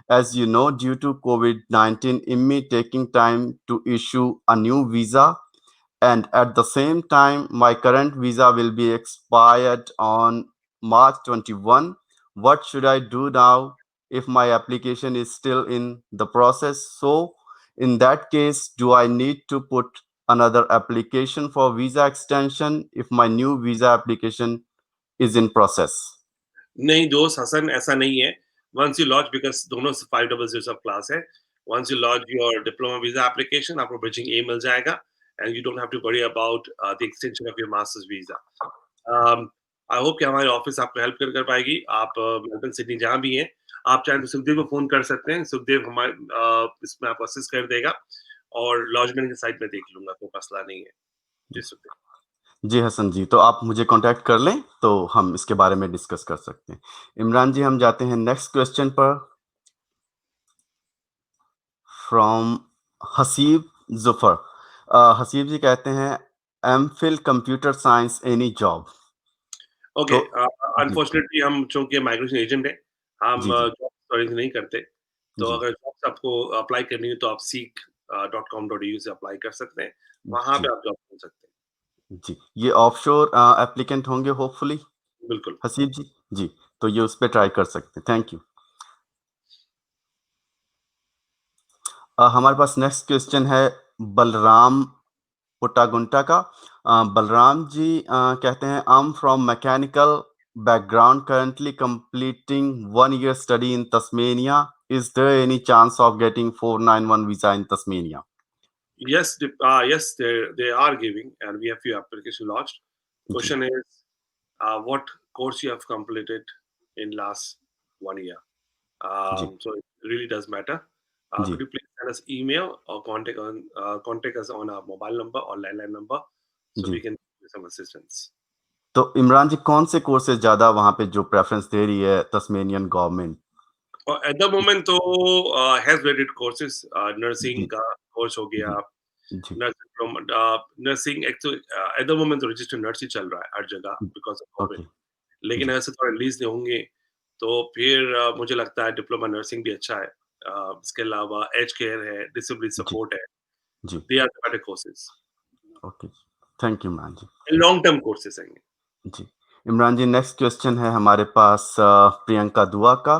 as you know due to covid-19 IMMI taking time to issue a new visa and at the same time my current visa will be expired on March 21. What should I do now if my application is still in the process? So, in that case, do I need to put another application for visa extension if my new visa application is in process? नहीं दोस्त हसन, ऐसा नहीं है। Once you launch, because दोनों 500 sub class है। Once you launch your diploma visa application, आपको bridging A मिल जाएगा and you don't have to worry about the extension of your masters visa. I hope कि हमारी ऑफ़िस आपको help कर पाएगी। आप मेलबर्न, सिडनी जहाँ भी हैं, आप चाहें तो सुखदेव को फ़ोन कर सकते हैं। सुखदेव हमारे इसमें आपको असिस्ट कर देगा और लॉजमेंट की साइट में देख लूँगा, कोई मसला नहीं है। जी सुखदेव। जी हसन जी, तो आप मुझे कांटेक्ट कर लें, तो हम इसके बारे में डिस्कस कर सकते हैं। इमरान जी, हम जाते हैं नेक्स्ट क्वेश्चन पर। फ्रॉम हसीब ज़ुफ़र। हसीब जी कहते हैं, MPhil computer science any job? Okay, तो जी, अनफॉर्चुनेटली हम चूँकि माइग्रेशन एजेंट हैं, हम जी, जी, जॉब सर्विस नहीं करते। तो जी, अगर जॉब्स आपको अप्लाई करनी है तो आप seek.com.au से अप्लाई कर सकते हैं। वहाँ जी, पे आप जॉब ढूँढ सकते हैं। जी। ये ऑफशोर एप्लीकेंट होंगे होपफुली, बिल्कुल। हसीब जी? जी, तो ये उस पे ट्राई कर सकते हैं। Thank you. हमारे पास नेक्स्ट क्वेश्चन है बलराम पुट्टागुंटा का। बलराम जी कहते हैं, I am from mechanical background, currently completing 1 year study in Tasmania. Is there any chance of getting 491 visa in Tasmania? Yes, they are giving, and we have few application launched. जी, Question is, what course you have completed in last 1 year? जी, So it really does matter. जी, Could you please send us email or contact us on our mobile number or landline number so we जी। can give you some assistance. तो इमरान जी, कौन से courses ज़्यादा वहाँ पे जो प्रेफ़रेंस दे रही है Tasmanian government? At the moment तो has related courses, नर्सिंग जी, का कोर्स हो गया, जी, जी, नर्सिंग एट द मोमेंट तो रजिस्टर्ड नर्स ही चल रहा है हर जगह बिकॉज़ ऑफ कोविड। ओके, लेकिन जी, ऐसे थोड़ा रिलीज़ होंगे तो फिर मुझे लगता है डिप्लोमा नर्सिंग भी अच्छा है। इसके अलावा एज केयर है, डिसेबिलिटी जी, सपोर्ट है। जी, they are the better courses okay. Thank you Imran ji. And long term courses हैं ये। जी। इमरान जी, नेक्स्ट क्वेश्चन है हमारे पास प्रियंका दुआ का।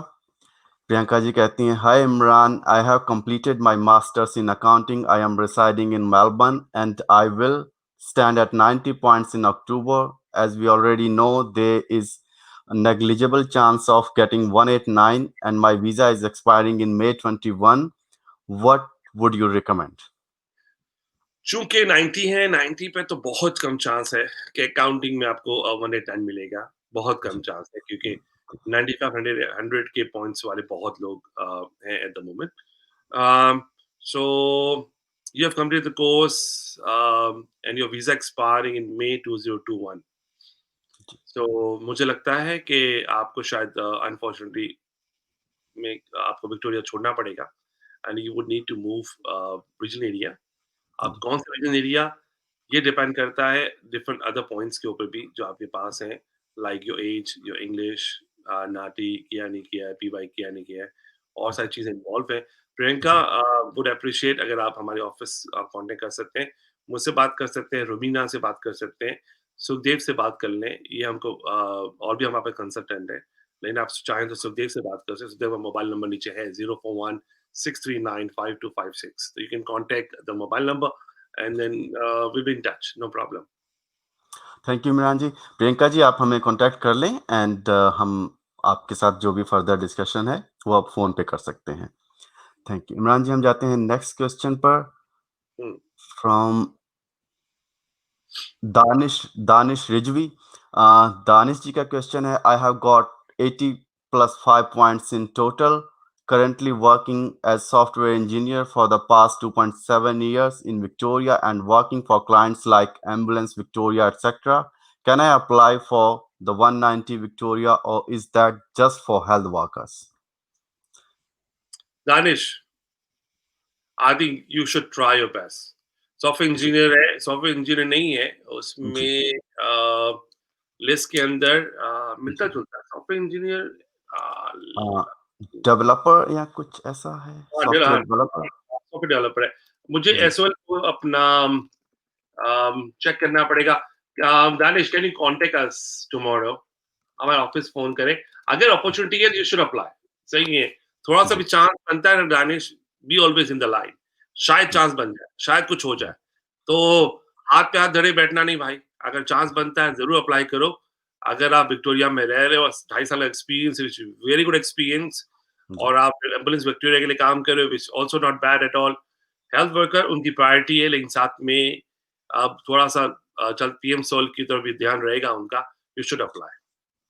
प्रियंका जी कहती हैं, hi Imran, I have completed my masters in accounting. I am residing in Melbourne and I will stand at 90 points in October. As we already know, there is a negligible chance of getting 189 and my visa is expiring in May 21. What would you recommend? चूँकि 90 है, 90 पे तो बहुत कम chance है कि accounting में आपको 189 मिलेगा, बहुत कम जी, चांस है क्योंकि 95, 100 के पॉइंट्स वाले बहुत लोग हैं eight the moment. So you have completed the course, and your visa expiring in May 2021. So मुझे लगता है कि आपको शायद अनफॉर्चुनेटली में आपको विक्टोरिया छोड़ना पड़ेगा and you would need to move regional area. अब जी, कौन सा रीजन एरिया, ये डिपेंड करता है डिफरेंट अदर पॉइंट्स के ऊपर भी जो आपके पास हैं, like your age, your English, NAATI किया नहीं किया है, पीवाई किया नहीं किया है, और सारी चीज़ें इन्वॉल्व है। प्रियंका जी, वुड अप्रिशिएट अगर आप हमारे ऑफिस कांटेक्ट कर सकते हैं, मुझसे बात कर सकते हैं, रुबीना से बात कर सकते हैं, सुखदेव से बात कर लें, ये हमको और भी हमारे पास कंसल्टेंट है, लेकिन आप चाहें तो सुखदेव से बात कर सकते हैं। सुखदेव का मोबाइल नंबर नीचे है 041-639-5256, so you can contact the mobile number and then we'll be in touch, no problem. Thank you Imran ji. Priyanka ji, आप हमें कांटेक्ट कर लें एंड हम आपके साथ जो भी फर्दर डिस्कशन है, वो आप फ़ोन पे कर सकते हैं। Thank you. इमरान जी, हम जाते हैं नेक्स्ट क्वेश्चन पर। Hmm. फ्रॉम दानिश रिजवी। दानिश जी का क्वेश्चन है, I have got 80 plus 5 points in total, currently working as software engineer for the past 2.7 years in Victoria and working for clients like Ambulance Victoria, etc. Can I apply for the 190 Victoria or is that just for health workers? Danish, I think you should try your best. Software जी, engineer है, software engineer नहीं है, जी, उसमें list के अंदर जी। मिलता-जुलता है। Software engineer developer या कुछ ऐसा है? Software developer? सॉफ्टवेयर डेवलपर है। मुझे जी, एज़ वेल को अपना चेक करना पड़ेगा। Danish, can you contact us tomorrow? हमारे ऑफिस फोन करें, अगर अपॉर्चुनिटी है यू शुड अप्लाई। सही है, थोड़ा सा जी, भी चांस बनता है ना Danish, be always in the line, शायद जी, चांस बन जाए, शायद कुछ हो जी, जाए। तो हाथ पे हाथ धरे बैठना नहीं भाई, अगर चांस बनता है जरूर अप्लाई करो। अगर आप विक्टोरिया में रह रहे हो, 2.5 साल का एक्सपीरियंस, वेरी गुड एक्सपीरियंस, जी, और आप एम्बुलेंस विक्टोरिया के लिए काम कर रहे हो, which also not bad at all. Health worker उनकी प्रायोरिटी है, लेकिन साथ में अब थोड़ा-सा चल पीएम सोल की तरफ भी ध्यान रहेगा उनका, यू शुड अप्लाई।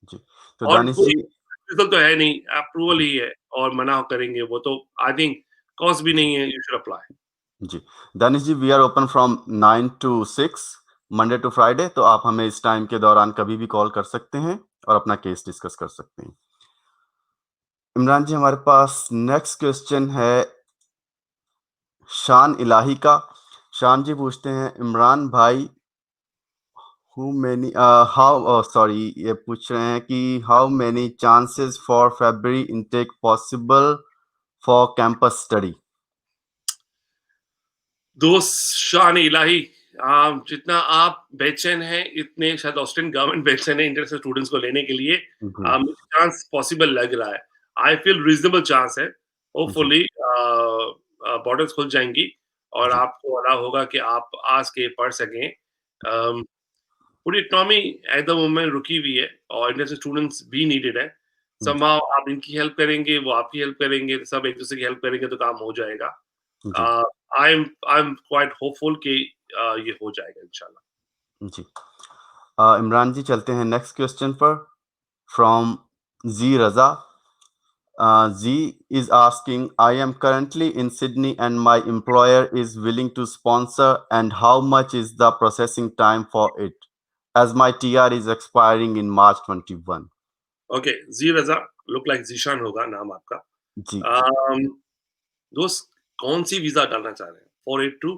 जी। तो और दानिश कोई जी रिफusal तो है नहीं, अप्रूवल जी, ही है, और मना करेंगे वो तो आई थिंक कॉस्ट भी जी, नहीं है, यू शुड अप्लाई। जी। Danish ji, we are open from 9 to 6 Monday to Friday, तो आप हमें इस टाइम के दौरान कभी भी कॉल कर सकते हैं और अपना केस डिस्कस कर सकते हैं। इमरान जी, हमारे पास नेक्स्ट क्वेश्चन है शान इलाही का। शान जी पूछते हैं, इमरान भाई, ये पूछ रहे हैं कि how many chances for February intake possible for campus study? दोस्त शान इलाही, जितना आप बेचैन हैं, इतने शायद ऑस्ट्रेलियन गवर्नमेंट बेचैन है इंटरनेशनल स्टूडेंट्स को लेने के लिए। जी, मुझे चांस पॉसिबल लग रहा है। आई फील रीज़नेबल चांस है। जी, होपफुली बॉर्डर्स खुल जाएँगी और जी, आपको अलाउ होगा कि आप आ के पढ़ सकें। अम, पूरी इकोनॉमी एट द मोमेंट रुकी हुई है और इंटरनेशनल स्टूडेंट्स भी नीडेड है। जी, समहाउ आप इनकी हेल्प करेंगे, वो आपकी हेल्प करेंगे, सब एक-दूसरे की हेल्प करेंगे तो काम हो जाएगा। जी, Uh, I'm quite hopeful कि ये हो जाएगा इंशाल्लाह। जी। इमरान जी, चलते हैं नेक्स्ट क्वेश्चन पर फ्रॉम जी Raza. Z is asking, I am currently in Sydney and my employer is willing to sponsor, and how much is the processing time for it? As my TR is expiring in March 21. Okay, जी Raza, look like Zeeshan होगा नाम आपका। जी, अम, दोस्त, कौन-सी visa डालना चाह रहे हैं? 482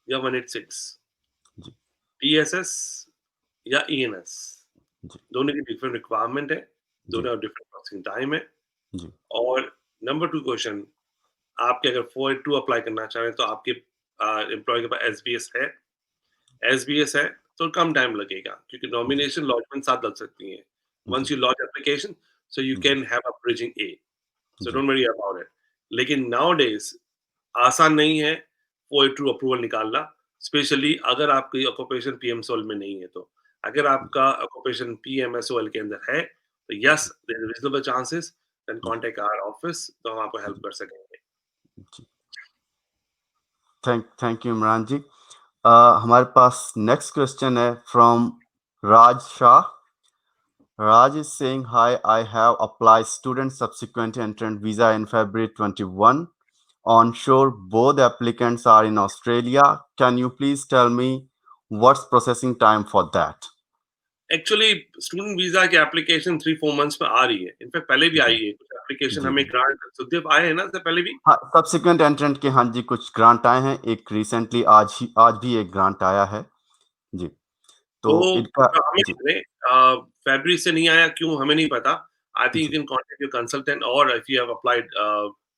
या 186? जी, पीएसएस या ईएनएस? जी, दोनों की डिफरेंट रिक्वायरमेंट है, जी, दोनों का डिफरेंट प्रोसेसिंग टाइम है। जी, और नंबर 2 क्वेश्चन, आपके अगर 482 अप्लाई करना चाह रहे हैं तो आपके एम्प्लॉयी के पास एसबीएस है? एसबीएस है तो कम टाइम लगेगा क्योंकि जी, नॉमिनेशन लॉन्चमेंट साथ लग सकती हैं। वंस जी, you launch application, so you जी, can have a bridging A, so जी, डोंट वरी अबाउट इट। लेकिन नाउअडेज आसान नहीं है कोई ट्रू अप्रूवल निकालना, स्पेशली अगर आपकी ऑक्यूपेशन पीएमएसओएल में नहीं है तो। अगर आपका ऑक्यूपेशन पीएमएसओएल के अंदर है तो yes, there is reasonable chances, then जी, कॉन्टैक्ट आवर ऑफिस, तो हम आपको हेल्प जी, कर सकेंगे। जी। Thank you Imran ji. हमारे पास नेक्स्ट क्वेश्चन है from Raj Shah. Raj is saying, Hi, I have applied student subsequent entrant visa in February 21. Onshore, both applicants are in Australia. Can you please tell me what's processing time for that? Actually student visa की application 3-4 months में आ रही है। In fact पहले भी जी, आई है। कुछ application जी, हमें grant Sukhdev आए हैं ना इससे पहले भी? हाँ, सब्सिक्वेंट एंट्रेंट के हाँ जी कुछ ग्रांट आए हैं। एक रिसेंटली आज भी एक ग्रांट आया है। जी, तो तो इनका हमें जी, फरवरी से नहीं आया क्यों हमें नहीं पता। आई थिंक यू जी, कैन कॉन्टैक्ट योर कंसल्टेंट, और if you have applied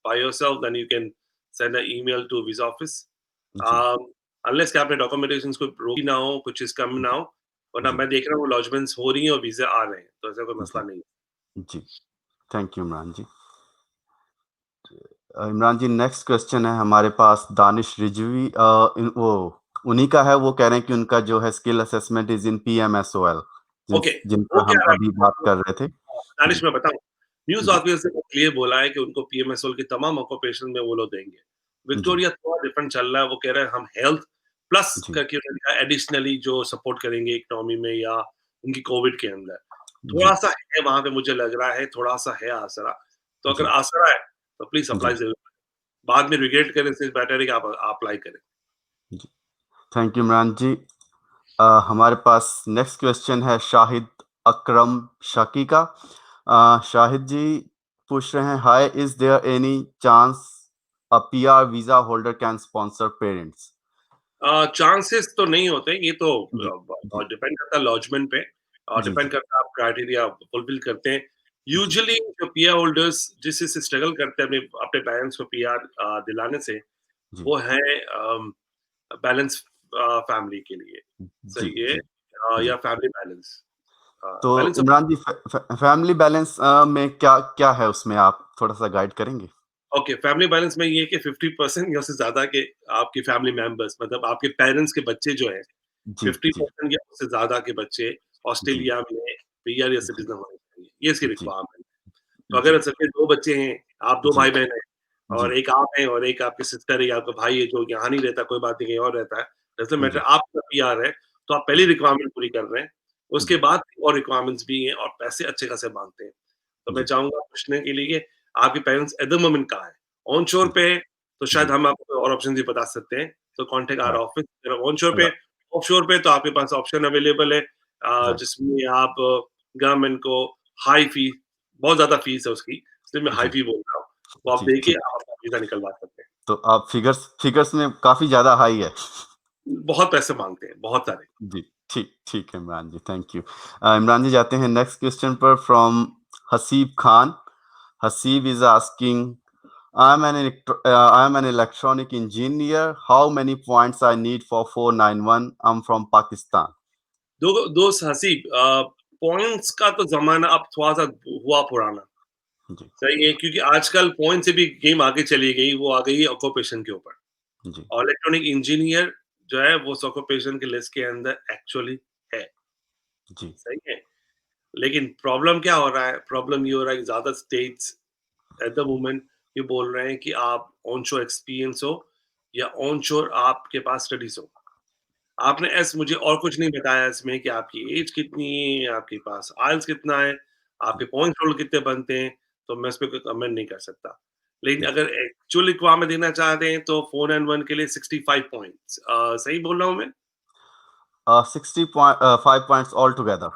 by yourself then you can send a email to visa office. जी, अनलेस कि आपने डॉक्यूमेंटेशंस कोई रोकी ना हो, कुछ चीज़ कम ना जी, हो, वरना जी, मैं देख रहा हूँ लॉजमेंट्स हो रही हैं और वीज़ा आ रहे हैं, तो ऐसा कोई जी, मसला नहीं है। जी। Thank you Imran ji. Imran ji, next question है हमारे पास दानिश रिजवी। वो उन्हीं का है। वो कह रहे हैं कि उनका जो है skill assessment is in PMSOL, okay, वो जिनका क्या हम रहा अभी बात है? कर रहे थे। दानिश जी, मैं बताऊँ, न्यू जी, साउथ वेल्स ने क्लियर बोला है कि उनको पीएमएसओएल की तमाम ऑक्यूपेशन में वो लोग देंगे। जी, विक्टोरिया थोड़ा डिफरेंट चल रहा है, वो कह रहे हैं हम हेल्थ प्लस जी, करके उन्होंने कहा एडिशनली जो सपोर्ट करेंगे इकोनॉमी में या उनकी कोविड के अंदर। जी, थोड़ा-सा है वहाँ पे, मुझे लग रहा है थोड़ा-सा है आसरा। तो अगर जी, आसरा है तो प्लीज़ जी, अप्लाई ज़रूर करें। बाद में रिग्रेट करें इससे बेटर है कि आप अप्लाई करें। जी। Thank you Imran ji. हमारे पास नेक्स्ट क्वेश्चन है शाहिद अकरम शकी का। शाहिद जी पूछ रहे हैं, hi, is there any chance a PR visa holder can sponsor parents? Chances तो नहीं होते, ये तो जी, जी, डिपेंड करता है लॉजमेंट पे, और जी, डिपेंड जी, करता है आप क्राइटेरिया फुलफिल करते हैं। जी, यूजुअली जो पीआर होल्डर्स जिस चीज़ से स्ट्रगल करते हैं अपने अपने पेरेंट्स को पीआर दिलाने से, जी, वो है बैलेंस फैमिली के लिए, जी, सही है, जी, जी, या फैमिली बैलेंस। तो balance of Imran ji family balance में क्या क्या है उसमें आप थोड़ा सा गाइड करेंगे? ओके, फैमिली बैलेंस में ये है कि 50% या उससे ज़्यादा के आपके फैमिली मेंबर्स मतलब आपके पेरेंट्स के बच्चे जो हैं, जी, जी, 50% या उससे ज़्यादा के बच्चे जी, ऑस्ट्रेलिया में पीआर या जी, सिटीज़न होने चाहिए। ये इसकी जी, रिक्वायरमेंट है। तो जी, अगर सपोज़ 2 बच्चे हैं, आप 2 जी, भाई-बहन हैं जी, और एक आप हैं और एक आपकी सिस्टर है या आपका भाई है जो यहाँ नहीं रहता, कोई बात नहीं कहीं और रहता है, डज़न्ट मैटर जी, आपका पीआर है, तो आप पहली जी, रिक्वायरमेंट पूरी कर रहे हैं। उसके जी, बाद और रिक्वायरमेंट्स भी हैं और पैसे अच्छे खासे माँगते हैं। तो मैं जी, चाहूँगा पूछने के लिए कि आपके पेरेंट्स एट द मोमेंट कहाँ हैं? ऑन शोर पे है, तो शायद जी, हम आपको और ऑप्शंस भी बता सकते हैं। तो कॉन्टैक्ट आवर राइट, ऑफिस अगर ऑन शोर पे र ऑफ शोर पे तो आपके पास ऑप्शन अवेलेबल है राइट, जिसमें आप गवर्नमेंट को हाई फीस बहुत ज़्यादा फीस है उसकी, इसलिए मैं हाई जी, फी बोल रहा हूँ। वो आप जी, देके ठीक। आप अपना वीज़ा निकलवा सकते हैं। तो आप फिगर्स में काफ़ी ज़्यादा हाई है। बहुत पैसे माँगते हैं, बहुत सारे। जी, ठीक ठीक है इमरान जी, थैंक यू। इमरान जी जाते हैं नेक्स्ट क्वेश्चन पर from Haseeb Khan. Haseeb is asking I am an electronic engineer. How many points I need for 491? I'm from Pakistan. दो दोस्त हसीब पॉइंट्स का तो ज़माना अब थोड़ा-सा हुआ पुराना। जी, सही है, क्योंकि आजकल पॉइंट से भी गेम आगे चली गई, वो आ गई है ऑक्यूपेशन के ऊपर। जी, और इलेक्ट्रॉनिक इंजीनियर जो है वो उस ऑक्यूपेशन की लिस्ट के अंदर एक्चुअली है, जी, सही है। लेकिन प्रॉब्लम क्या हो रहा है? प्रॉब्लम ये हो रहा है कि ज़्यादा स्टेट्स एट द मोमेंट ये बोल रहे हैं कि आप ऑन शोर एक्सपीरियंस हो या ऑन शोर आपके पास स्टडीज़ हो। आपने मुझे और कुछ नहीं बताया इसमें कि आपकी एज कितनी है, आपके पास आइल्स कितना है, जी, आपके पॉइंट टोटल कितने बनते हैं, तो मैं इसपे कोई कमेंट नहीं कर सकता। लेकिन जी। अगर एक्चुअल रिक्वायरमेंट देना चाहते हैं तो 4 एंड 1 के लिए 65 पॉइंट्स सही बोल रहा हूँ मैं? 60 5 points altogether.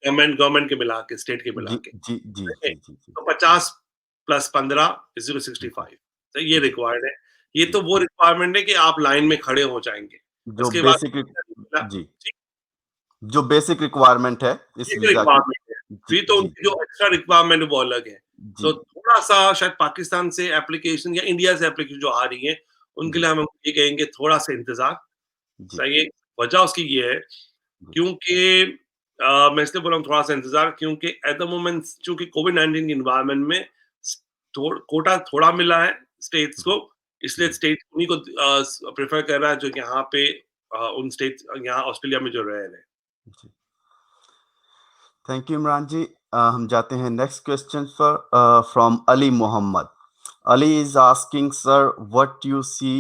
गवर्नमेंट के मिला के, स्टेट के मिला जी, के, जी, जी, ठीक है? जी, जी, जी, तो 50 प्लस 15 इज़ टू जी, 65 तो ये जी, रिक्वायर्ड है। ये जी। तो वो रिक्वायरमेंट है कि आप लाइन में खड़े हो जाएँगे। जो इसके बाद बेसिक जी, जो बेसिक रिक्वायरमेंट है इस एक वीज़ा की। रिक्वायरमेंट है। जी, फिर तो जी, उनकी जो एक्स्ट्रा रिक्वायरमेंट है वो अलग है। जी, तो थोड़ा-सा शायद पाकिस्तान से एप्लीकेशन या इंडिया से एप्लीकेशन जो आ रही है, उनके जी, लिए हम ये कहेंगे थोड़ा-सा इंतज़ार। जी, सही है, वजह उसकी ये है जी, क्योंकि मैं इसलिए बोल रहा हूँ थोड़ा-सा इंतज़ार क्योंकि एट द मोमेंट चूँकि कोविड-19 के एनवायरनमेंट में कोटा थोड़ा मिला है स्टेट्स जी, को, इसलिए जी, स्टेट उन्हीं को प्रेफ़र कर रहा है जो यहाँ पे उन स्टेट्स यहाँ ऑस्ट्रेलिया में जो रह रहे हैं। जी। Thank you Imran ji. हम जाते हैं नेक्स्ट क्वेश्चन पर from Ali Mohammad. Ali is asking sir what you see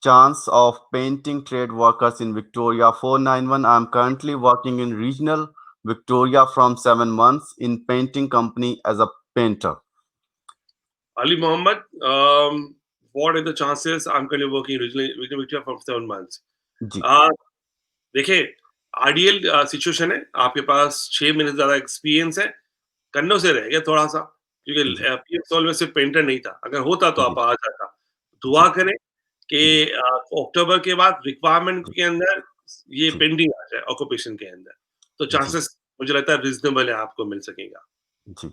chance of painting trade workers in Victoria 491. I'm currently working in regional Victoria from 7 months in painting company as a painter. Ali Mohammed, what are the chances I'm currently working originally with Victoria for 7 months? जी, अ, देखिए ideal situation है, आपके पास 6 महीने से ज़्यादा experience है, कन्नौ से रह गया थोड़ा-सा क्योंकि जी, पीएसओल में सिर्फ पेंटर नहीं था, अगर होता तो आप जी, आ जाता। दुआ जी, करें कि जी, अक्टूबर के बाद रिक्वायरमेंट जी, के अंदर ये जी, पेंडिंग आ जाए ऑक्यूपेशन के अंदर, तो जी, चांसेस मुझे लगता है रीज़नेबल है आपको मिल सकेगा। जी।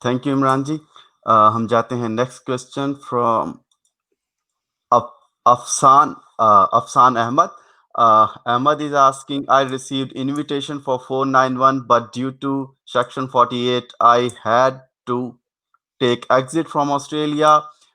Thank you Imran ji. हम जाते हैं next question from Af Afsan Ahmad. Ahmad is asking, I received invitation for 491, but due to Section 48, I had to take exit from Australia,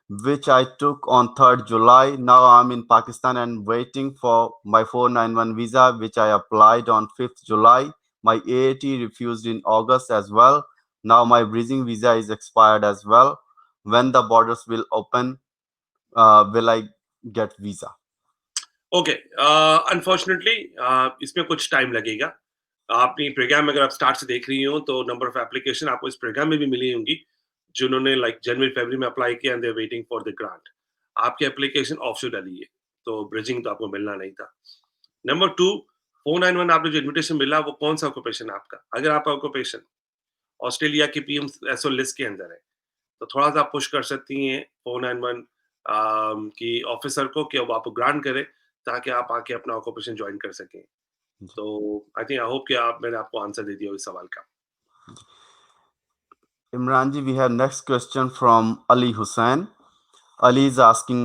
which I took on 3rd July. Now I'm in Pakistan and waiting for my 491 visa, which I applied on 5th July. My AAT refused in August as well. Now my bridging visa is expired as well. When the borders will open, will I get visa? Okay unfortunately इसमें कुछ time लगेगा। अपनी programme अगर आप start से देख रही हो तो नंबर ऑफ एप्लीकेशन आपको इस प्रोग्राम में भी मिली होंगी, जिन्होंने लाइक जनवरी, फरवरी में अप्लाई किया and they are waiting for the grant. आपकी एप्लीकेशन ऑफशोर डली है, तो ब्रिजिंग तो आपको मिलना नहीं था। नंबर 2 491 आपने जो इन्विटेशन मिला वो कौन-सा ऑक्यूपेशन है आपका? अगर आपका ऑक्यूपेशन ऑस्ट्रेलिया की पीएमएसओ लिस्ट के अंदर है, तो थोड़ा-सा आप पुश कर सकती हैं 491 की ऑफिसर को कि वो आपको ग्रांट करे ताकि आप आके अपना ऑक्यूपेशन जॉइन कर सकें। तो आई होप कि आप मैंने आपको आंसर दे दिया हो इस सवाल का। Imranji, we have next question from Ali Hussain. Ali is asking,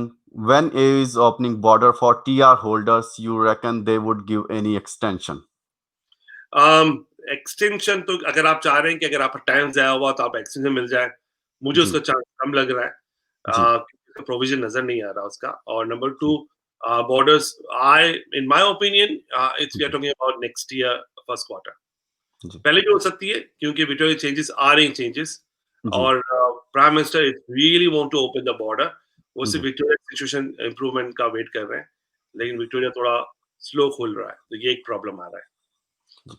when AU is opening border for TR holders, you reckon they would give any extension? Extension तो अगर आप चाह रहे हैं कि अगर आपका टाइम ज़ाया हुआ तो आप एक्सटेंशन मिल जाए, मुझे जी, उसका चांस कम लग रहा है। जी, प्रोविज़न नज़र नहीं आ रहा उसका। और नंबर 2 जी, borders I in my opinion it's we are जी, talking about next year first quarter. जी, पहले भी हो सकती है क्योंकि विक्टोरिया चेंजेस आ रही हैं चेंजेस जी, और prime minister is really want to open the border. वो सिर्फ जी। विक्टोरिया सिचुएशन इंप्रूवमेंट का वेट कर रहे हैं, लेकिन विक्टोरिया थोड़ा स्लो खुल रहा है, तो ये एक प्रॉब्लम आ रहा है।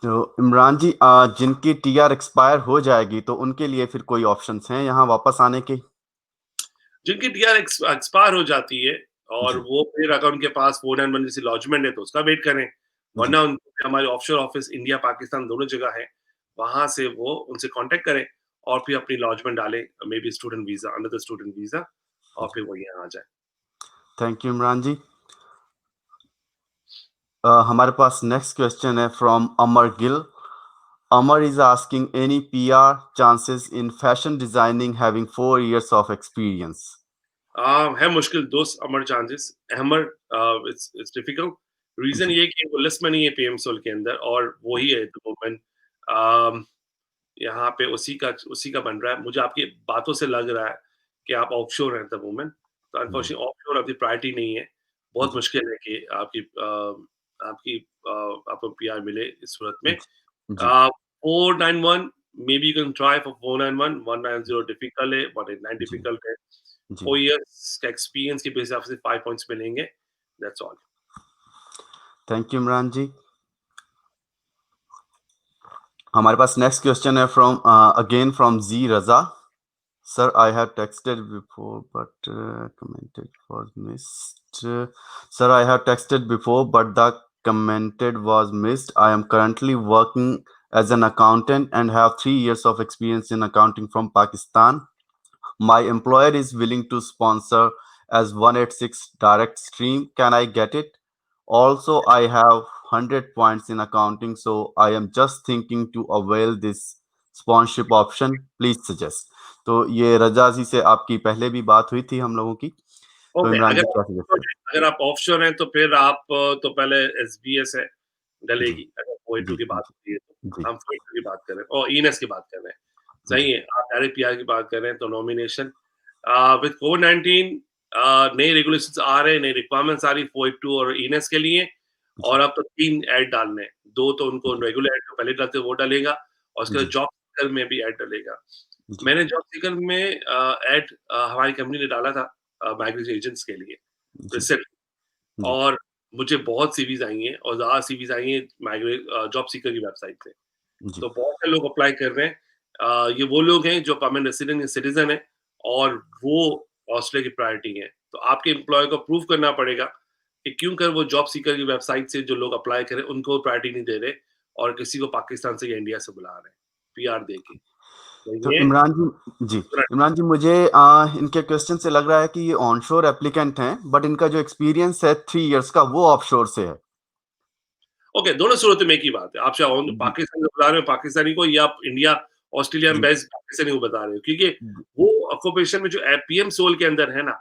तो इमरान जी जिनकी टीआर एक्सपायर हो जाएगी तो उनके लिए फिर कोई ऑप्शंस हैं यहाँ वापस आने के? जिनकी टीआर एक्सपायर हो जाती है और जी, वो फिर अगर उनके पास 491 जैसी लॉजमेंट है तो उसका वेट करें, जी, वरना हमारे ऑफशोर ऑफिस इंडिया पाकिस्तान दोनों जगह है, वहां से वो उनसे कांटेक्ट करें और फिर अपनी लॉजमेंट डालें, maybe student visa, under the student visa, और जी। फिर वो यहाँ आ जाए। Thank you Imran ji. हमारे पास नेक्स्ट क्वेश्चन है from Amar Gill. Amar is asking any PR chances in fashion designing having 4 years of experience? है मुश्किल दोस्त Amar chances Amar, it's difficult. Reason जी, ये कि वो लिस्ट में नहीं है पीएम सोल के अंदर और वही है एट द मोमेंट। यहाँ पे उसी का बन रहा है। मुझे आपकी बातों से लग रहा है कि आप ऑफशोर हैं एट द मोमेंट, तो जी, अनफॉर्चुनेटली ऑफशोर आपकी प्रायोरिटी नहीं है। बहुत जी, मुश्किल है कि आपकी आपको पीआर मिले इस सूरत में। जी, जी, 491 maybe you can try for 491, 190 difficult है, 189 जी, डिफिकल्ट है। जी। 4 इयर्स का एक्सपीरियंस के हिसाब से 5 पॉइंट्स मिलेंगे, that's all. Thank you Imran ji. हमारे पास नेक्स्ट क्वेश्चन है from again from ji Raza. Sir, I have texted before, but commented was missed. Sir, I have texted before, but the commented was missed. I am currently working as an accountant and have 3 years of experience in accounting from Pakistan. My employer is willing to sponsor as 186 direct stream. Can I get it? Also, I have 100 points in accounting, so I am just thinking to avail this sponsorship option. Please suggest. तो ये रजा जी से आपकी पहले भी बात हुई थी हम लोगों की। तो ओके, इमरान जी क्या सजेस्ट करें? अगर आप ऑफशोर हैं तो फिर आप तो पहले एसबीएस है, जी, डलेगी। अगर फोएटू जी, की बात जी, होती है तो जी, हम फोएटू की बात कर रहे हैं और ईएनएस की बात कर रहे हैं। जी, सही है, आप डायरेक्ट पीआर की बात कर रहे हैं तो नॉमिनेशन विद कोविड-19 नए रेगुलेशंस आ रहे हैं, नई रिक्वायरमेंट्स आ रही फोएटू और ईएनएस के लिए, जी, और अब तो 3 ऐड डालने हैं। 2 तो उनको जी, रेगुलर ऐड तो पहले डालते वो डलेगा और उसके बाद जी, जॉब सीकर में भी ऐड डलेगा। जी, मैंने जॉब सीकर में ऐड हमारी कंपनी ने डाला था माइग्रेशन एजेंट्स के लिए जी, रिसेंट, जी, और मुझे बहुत सीवीज़ आई हैं और ज़्यादा सीवीज़ आई हैं जॉब सीकर की वेबसाइट से। जी, तो बहुत से लोग अप्लाई कर रहे हैं। ये वो लोग हैं जो परमानेंट रेसिडेंट या सिटीज़न हैं और वो ऑस्ट्रेलिया की प्रायोरिटी हैं। तो आपके एम्प्लॉयर को प्रूव करना पड़ेगा कि क्यों कर वो जॉब सीकर की वेबसाइट से जो लोग अप्लाई करें उनको प्रायोरिटी नहीं दे रहे और किसी को पाकिस्तान से या इंडिया से बुला रहे हैं, पीआर देके। तो तो ये इमरान जी जी, इमरान जी मुझे इनके क्वेश्चन से लग रहा है कि ये ऑनशोर एप्लीकेंट हैं, बट इनका जो एक्सपीरियंस है 3 इयर्स का वो ऑफशोर से है। ओके, दोनों सूरतों में एक ही बात है। आप चाहे जी, पाकिस्तान को बता रहे हो पाकिस्तानी को या आप इंडिया, ऑस्ट्रेलिया में जी, बेस्ड पाकिस्तानी को बता रहे हो, क्योंकि जी, वो ऑक्यूपेशन में जो पीएम सोल के अंदर है ना,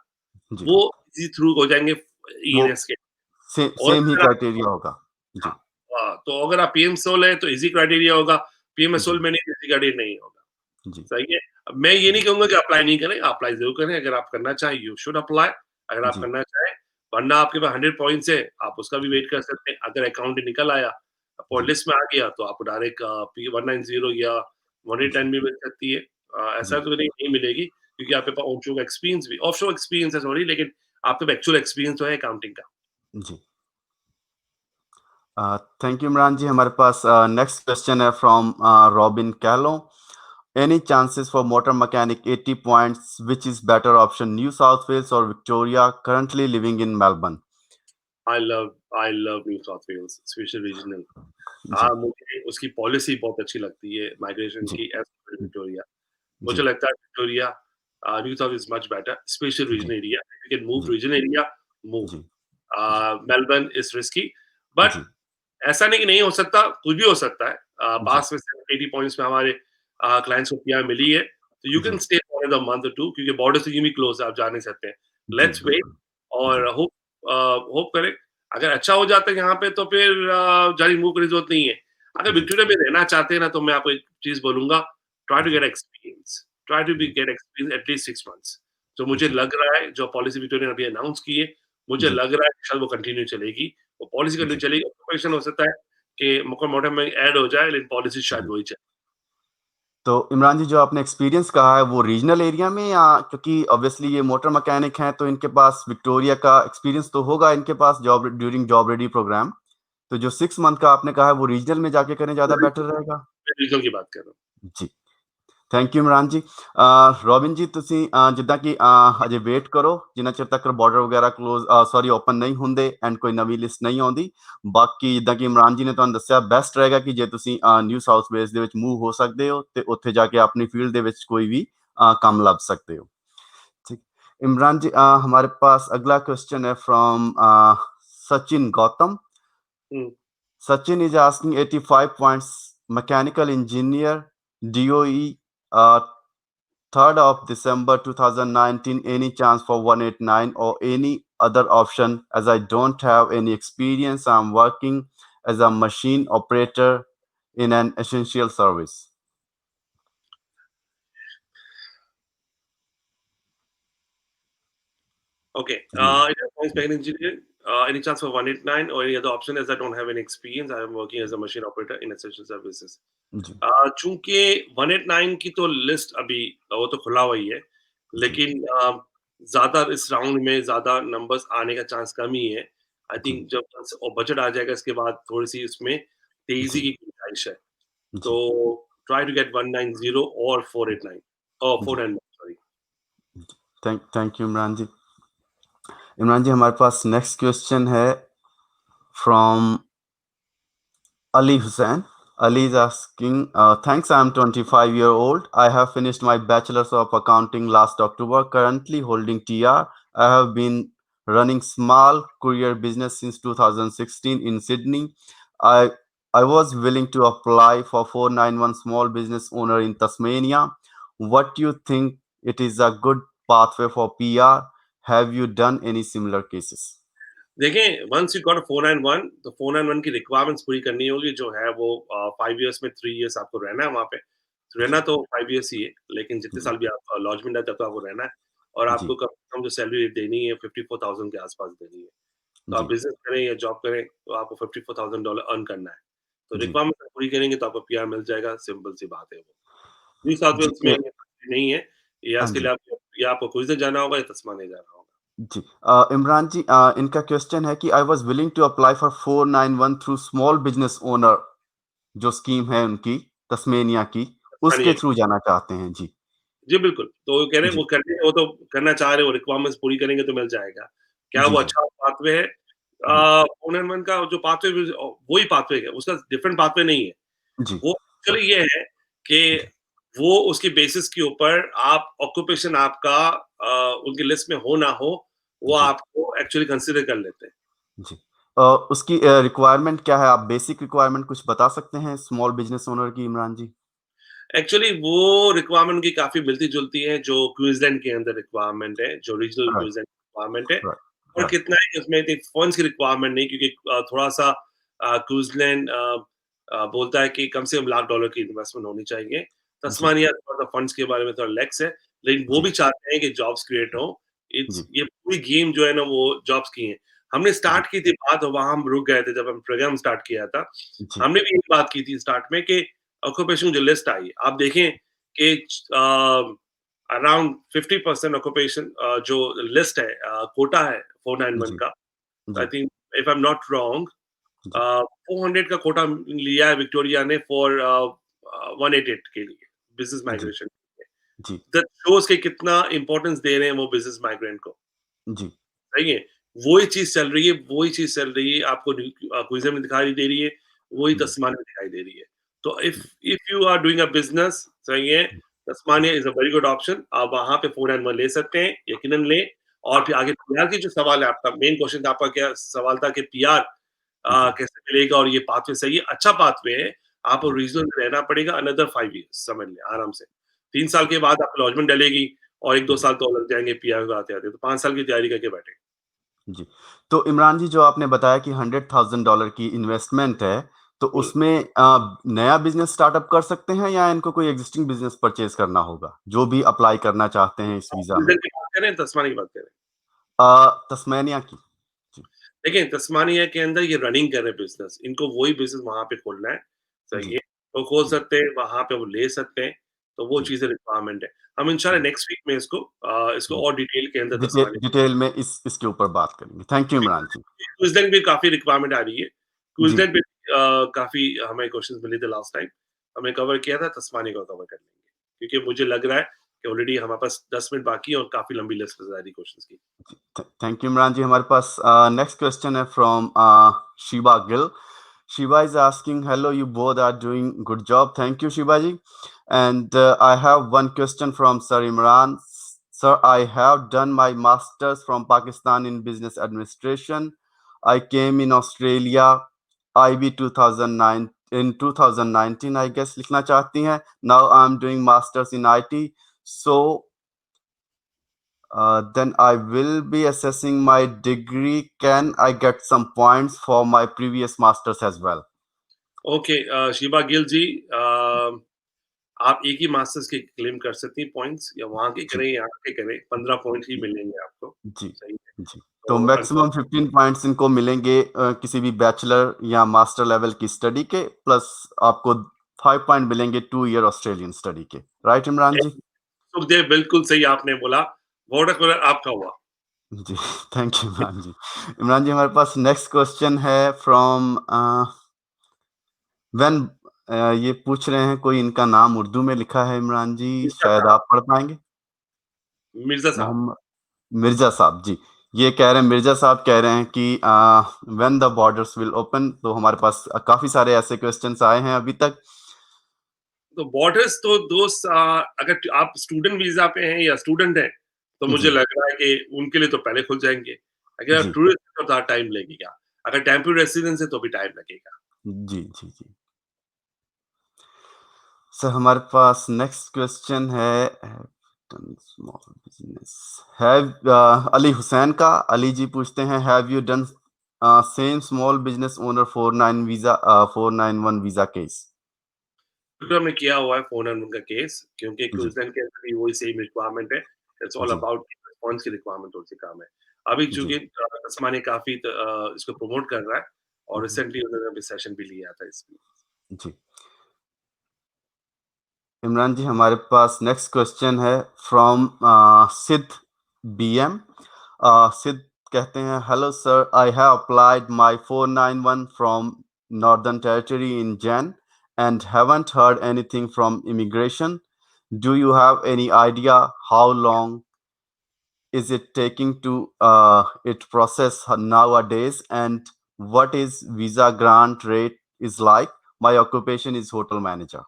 जी, वो इसी थ्रू हो जाएँगे वो ईएनएस के। और सेम ही अगर आप क्राइटेरिया होगा। जी, हाँ, तो अगर आप पीएम सोल है तो ईज़ी क्राइटेरिया होगा, पीएमएस सोल जी, में नहीं, ईज़ी क्राइटेरिया नहीं होगा। जी, सही है? अब मैं ये नहीं जी, कहूँगा कि अप्लाई नहीं करें, आप अप्लाई ज़रूर करें, अगर आप करना चाहें यू शुड अप्लाई, अगर आप जी, करना चाहें, वरना आपके पास 100 पॉइंट्स है, आप उसका भी वेट कर सकते हैं। अगर अकाउंट निकल आया, और जी, लिस्ट में आ गया तो आपको डायरेक्ट पी 190 या 110 जी, भी मिल सकती है। ऐसा जी, तो नहीं मिलेगी क्योंकि आपके पास ऑनशोर एक्सपीरियंस भी, ऑफशोर एक्सपीरियंस है सॉरी, लेकिन आपके पास एक्चुअल एक्सपीरियंस तो है अकाउंटिंग का। जी। Thank you Imran ji. हमारे पास नेक्स्ट क्वेश्चन है from Robin Kailo. Any chances for motor mechanic 80 points which is better option New South Wales और Victoria currently living in Melbourne? I love New South Wales special regional. जी, मुझे उसकी policy बहुत अच्छी लगती है migration जी, की एज़ कम्पेयर्ड टू विक्टोरिया। मुझे जी, लगता है Victoria New South is much better, special जी, reason area. If you can move जी, टू रीजन एरिया, मूव। जी, जी, मेलबर्न इज़ रिस्की, बट जी, ऐसा नहीं कि नहीं हो सकता, कुछ भी हो सकता है। जी, पास में 70-80 पॉइंट्स में हमारे क्लाइंट्स को पीआर मिली है, तो यू कैन जी, स्टे फॉर अनदर मंथ और 2 क्योंकि बॉर्डर से यूँ भी क्लोज़ है, आप जा नहीं सकते हैं। जी, लेट्स वेट बिल्कुल। और जी, होप करें। अगर अच्छा हो जाता है यहाँ पे तो फिर ज़्यादा मूव करने की ज़रूरत नहीं है। अगर जी, विक्टोरिया में रहना चाहते हैं ना, तो मैं आपको एक चीज़ बोलूँगा, ट्राई टू जी, get experience, try to be जी, get experience at least 6 months. जो मुझे जी, लग रहा है, जो पॉलिसी विक्टोरिया ने अभी अनाउंस की है, मुझे जी, लग रहा है कि शायद वो कंटिन्यू चलेगी। वो पॉलिसी कंटिन्यू जी, चलेगी, ऑक्यूपेशन हो सकता है कि मोटा-मोटा में ऐड हो जाए, लेकिन पॉलिसी शायद जी। वही चले। तो इमरान जी, जो आपने एक्सपीरियंस कहा है वो रीजनल एरिया में, या क्योंकि ऑब्वियसली ये मोटर मैकेनिक हैं तो इनके पास विक्टोरिया का एक्सपीरियंस तो होगा इनके पास job during job ready programme. तो जो 6 मंथ का आपने कहा है वो रीजनल में जाके करें ज़्यादा बेटर रहेगा? मैं रीजनल की बात कर रहा हूँ। जी। ਥੈਂਕ ਯੂ ਇਮਰਾਨ ਜੀ। ਰੋਬਿਨ ਜੀ, ਤੁਸੀਂ ਜਿੱਦਾਂ ਕਿ ਹਜੇ ਵੇਟ ਕਰੋ ਜਿੰਨਾ ਚਿਰ ਤੱਕ ਬਾਰਡਰ ਵਗੈਰਾ ਸੌਰੀ ਓਪਨ ਨਹੀਂ ਹੁੰਦੇ ਐਂਡ ਕੋਈ ਨਵੀਂ ਲਿਸਟ ਨਹੀਂ ਆਉਂਦੀ। ਬਾਕੀ ਜਿੱਦਾਂ ਕਿ ਇਮਰਾਨ ਜੀ ਨੇ ਤੁਹਾਨੂੰ ਦੱਸਿਆ, ਬੈਸਟ ਰਹੇਗਾ ਕਿ ਜੇ ਤੁਸੀਂ ਨਿਊ ਸਾਊਥ ਵੇਲਜ਼ ਦੇ ਵਿੱਚ ਮੂਵ ਹੋ ਸਕਦੇ ਹੋ ਤੇ ਉੱਥੇ ਜਾ ਕੇ ਆਪਣੀ ਫੀल्ड ਦੇ ਵਿੱਚ ਕੋਈ ਵੀ ਕੰਮ ਲੱਭ सकते हो। ठीक। इमरान जी, हमारे पास अगला क्वेश्चन है from Sachin Gautam. Hmm. Sachin is asking 85 points, mechanical engineer, DOE, uh, 3rd of December 2019. Any chance for 189 or any other option? As I don't have any experience, I'm working as a machine operator in an essential service. Okay. जी, It has points back in engineering. Any chance for 189 or any other option, as I don't have any experience. I am working as a machine operator in essential services. जी, चूँकि 189 की तो list अभी वो तो खुला हुआ ही है, जी, लेकिन ज़्यादा इस राउंड में ज़्यादा नंबर्स आने का चांस कम ही है। आई जी, थिंक जब बजट आ जाएगा इसके बाद थोड़ी-सी इसमें तेज़ी जी, की गुंजाइश है। तो जी, ट्राई टू गेट 190 और 489 ओह जी। 491 sorry. Thank you Imran ji. Imran ji, हमारे पास नेक्स्ट क्वेश्चन है from Ali Hussain. Ali is asking, thanks, I'm 25-year-old. I have finished my bachelor's of accounting last October, currently holding TR. I have been running small courier business since 2016 in Sydney. I I was willing to apply for 491 small business owner in Tasmania. What do you think it is a good pathway for PR? Have you done any similar cases? देखें, once you got a 491 तो 491 की requirements पूरी करनी होगी जो है वो 5 years में 3 इयर्स आपको रहना है वहाँ पे। तो रहना जी, तो 5 इयर्स ही है, लेकिन जितने जी, साल भी आप लॉजमेंट है तब तक आपको रहना है और जी, आपको कम से कम जो सैलरी देनी है 54,000 के आस-पास देनी है। तो आप जी, बिज़नेस करें या जॉब करें तो आपको $54,000 अर्न करना है। तो जी, रिक्वायरमेंट पूरी करेंगे तो आपको पीआर मिल जाएगा, सिंपल सी बात है वो। न्यू साउथ जी, वेल्स में ये नहीं है, या हाँ इसके जी। लिए आप या आपको क्वींसलैंड जाना होगा या तस्मानिया जाना होगा। जी। इमरान जी, इनका क्वेश्चन है कि I was willing to apply for 491 through small business owner, जो स्कीम है उनकी तस्मेनिया की, उसके तस्मानिया थ्रू जाना चाहते हैं। जी, जी, बिल्कुल। तो वो कह रहे हैं जी, वो तो करना चाह रहे हैं, वो रिक्वायरमेंट्स पूरी करेंगे तो मिल जाएगा। क्या जी, वो जी, अच्छा पाथवे है? जी, 491 का जो पाथवे वही पाथवे है, उसका डिफरेंट पाथवे नहीं है। जी, वो एक्चुअली ये है कि जी, वो उसकी बेसिस के ऊपर आप ऑक्यूपेशन आपका उनकी लिस्ट में हो ना हो, वो जी, आपको एक्चुअली कंसिडर कर लेते हैं। जी। उसकी रिक्वायरमेंट क्या है? आप बेसिक रिक्वायरमेंट कुछ बता सकते हैं स्मॉल बिज़नेस ओनर की, इमरान जी? एक्चुअली वो रिक्वायरमेंट उनकी काफ़ी मिलती-जुलती है, जो क्वींसलैंड के अंदर रिक्वायरमेंट है, जो रीजनल राइट, क्वींसलैंड रिक्वायरमेंट है। राइट, और राइट। कितना है उसमें इतनी फंड्स की रिक्वायरमेंट नहीं क्योंकि थोड़ा-सा क्वींसलैंड बोलता है कि कम से कम $1,00,000 की इन्वेस्टमेंट होनी चाहिए। जी, तस्मानिया थोड़ा-सा फंड्स के बारे में थोड़ा लैक्स है, लेकिन वो जी, भी चाहते हैं कि जॉब्स क्रिएट हों। जी, ये पूरी गेम जो है ना वो जॉब्स की है। हमने जी, स्टार्ट की थी बात और वहाँ हम रुक गए थे जब हम प्रोग्राम स्टार्ट किया था। जी, हमने भी यही बात की थी स्टार्ट में कि ऑक्यूपेशन जो लिस्ट आई, आप देखें कि अराउंड 50% ऑक्यूपेशन जो लिस्ट है कोटा है 491 जी, का। आई जी, think if I am not wrong जी, 400 का कोटा लिया है विक्टोरिया ने फॉर 188 के लिए बिज़नेस जी, माइग्रेशन। जी, दैट शोज़ कि कितना इम्पोर्टेंस दे रहे हैं वो बिज़नेस माइग्रेंट को। जी, सही है। वही चीज़ चल रही है, वही चीज़ चल रही है, आपको क्विज़ में दिखाई दे रही है, वही जी, तस्मानिया में दिखाई दे रही है। तो if you are doing a business सही है, Tasmania is a very good option. आप वहाँ पे 491 ले सकते हैं, यकीनन लें और फिर आगे पीआर की जो सवाल है आपका मेन क्वेश्चन था आपका क्या सवाल था कि पीआर जी, कैसे मिलेगा और ये पाथवे सही है, अच्छा पाथवे है। आपको जी। रीजनल में रहना पड़ेगा अनदर 5 इयर्स समझ लें आराम से। 3 साल के बाद आपको लॉजमेंट डलेगी और 1-2 जी, साल तो लग जाएँगे पीआर को आते-आते, तो 5 साल की तैयारी करके बैठे। जी। तो इमरान जी, जो आपने बताया कि $100,000 की इन्वेस्टमेंट है, तो उसमें नया बिजनेस स्टार्टअप कर सकते हैं या इनको कोई एग्जिस्टिंग बिजनेस परचेज करना होगा जो भी अप्लाई करना चाहते हैं इस वीजा में? न्यूज़ीलैंड की बात करें, तस्मानिया की बात करें? तस्मानिया की। जी। देखिए, तस्मानिया के अंदर ये रनिंग कर रहे हैं बिज़नेस, इनको वही बिज़नेस वहाँ पे खोलना है, सही जी। है। वो खोल जी। सकते हैं, वहाँ पे वो ले सकते हैं, तो वो जी। चीज़ें रिक्वायरमेंट है। हम इंशाल्लाह जी। नेक्स्ट वीक में इसको जी। और डिटेल के अंदर तस्मानिया डिटेल में इसके ऊपर बात करेंगे। Thank you Imran ji. Queensland भी काफ़ी रिक्वायरमेंट आ रही है। जी। क्वींसलैंड पे काफ़ी हमें क्वेश्चन्स मिले थे लास्ट टाइम, हमने कवर किया था, तस्मानिया को कवर कर लेंगे। क्योंकि मुझे लग रहा है कि ऑलरेडी हमारे पास 10 मिनट बाकी है और काफ़ी लंबी लिस्ट है सारी क्वेश्चन्स की। Thank you Imran ji. हमारे पास नेक्स्ट क्वेश्चन है from Shiva Gill. Shiva is asking, hello, you both are doing good job. Thank you, Shiva ji. And I have one question from Sir Imran. Sir, I have done my master's from Pakistan in business administration. I came in Australia IB 2009 in 2019, I guess लिखना चाहती हैं. Now I'm doing masters in IT. So then I will be assessing my degree. Can I get some points for my previous masters as well? Okay Shiba Gill ji आप एक ही masters के claim कर सकती हैं points या वहाँ के जी। करें, यहाँ के करें, 15 पॉइंट ही जी। मिलेंगे आपको, जी। सही है। जी। तो तो मैक्सिमम 15 पॉइंट्स इनको मिलेंगे किसी भी बैचलर या मास्टर लेवल की स्टडी के, प्लस आपको 5 पॉइंट मिलेंगे 2 ईयर ऑस्ट्रेलियन स्टडी के। राइट इमरान जी? सुखदेव बिल्कुल सही आपने बोला, वाटर कूलर आपका हुआ। जी। Thank you Imran ji. इमरान जी, हमारे पास नेक्स्ट क्वेश्चन है फ्रॉम व्हेन ये पूछ रहे हैं, कोई इनका नाम उर्दू में लिखा है इमरान जी, मिर्ज़ा शायद साहब, आप पढ़ पाएँगे? मिर्ज़ा साहब। मोहम्मद मिर्ज़ा साहब जी। ये कह रहे हैं, मिर्ज़ा साहब कह रहे हैं कि when the borders will open. तो हमारे पास काफ़ी सारे ऐसे क्वेश्चन्स आए हैं अभी तक। तो बॉर्डर्स तो दोस्त अगर आप स्टूडेंट वीज़ा पे हैं या स्टूडेंट हैं, तो मुझे जी। लग रहा है कि उनके लिए तो पहले खुल जाएँगे। अगर आप जी। टूरिस्ट हैं तो ज़्यादा टाइम लगेगा। अगर टेम्परेरी रेसिडेंस है तो भी टाइम लगेगा। जी, जी, जी। सर, हमारे पास नेक्स्ट क्वेश्चन है स्मॉल बिज़नेस अली हुसैन का। अली जी पूछते हैं, have you done same small business owner 491 visa case? बिल्कुल हमने किया हुआ है फ़ोन एंड उनका केस क्योंकि जी। क्विज़लेंड के अंदर भी वही सेम रिक्वायरमेंट है। इट्स ऑल जी। अबाउट रिस्पॉन्स की रिक्वायरमेंट उनसे काम है। अभी जी। चूँकि तस्मानिया काफ़ी इसको प्रमोट कर रहा है और जी। रिसेंटली उन्होंने अभी सेशन भी लिया था इसमें। जी। इमरान जी, हमारे पास नेक्स्ट क्वेश्चन है फ्रॉम सिद्ध बीएम। सिद्ध कहते हैं, hello sir, I have applied my 491 from northern territory in Jain and haven't heard anything from immigration. Do you have any idea how long is it taking to it process nowadays, and what is visa grant rate is like? My occupation is hotel manager.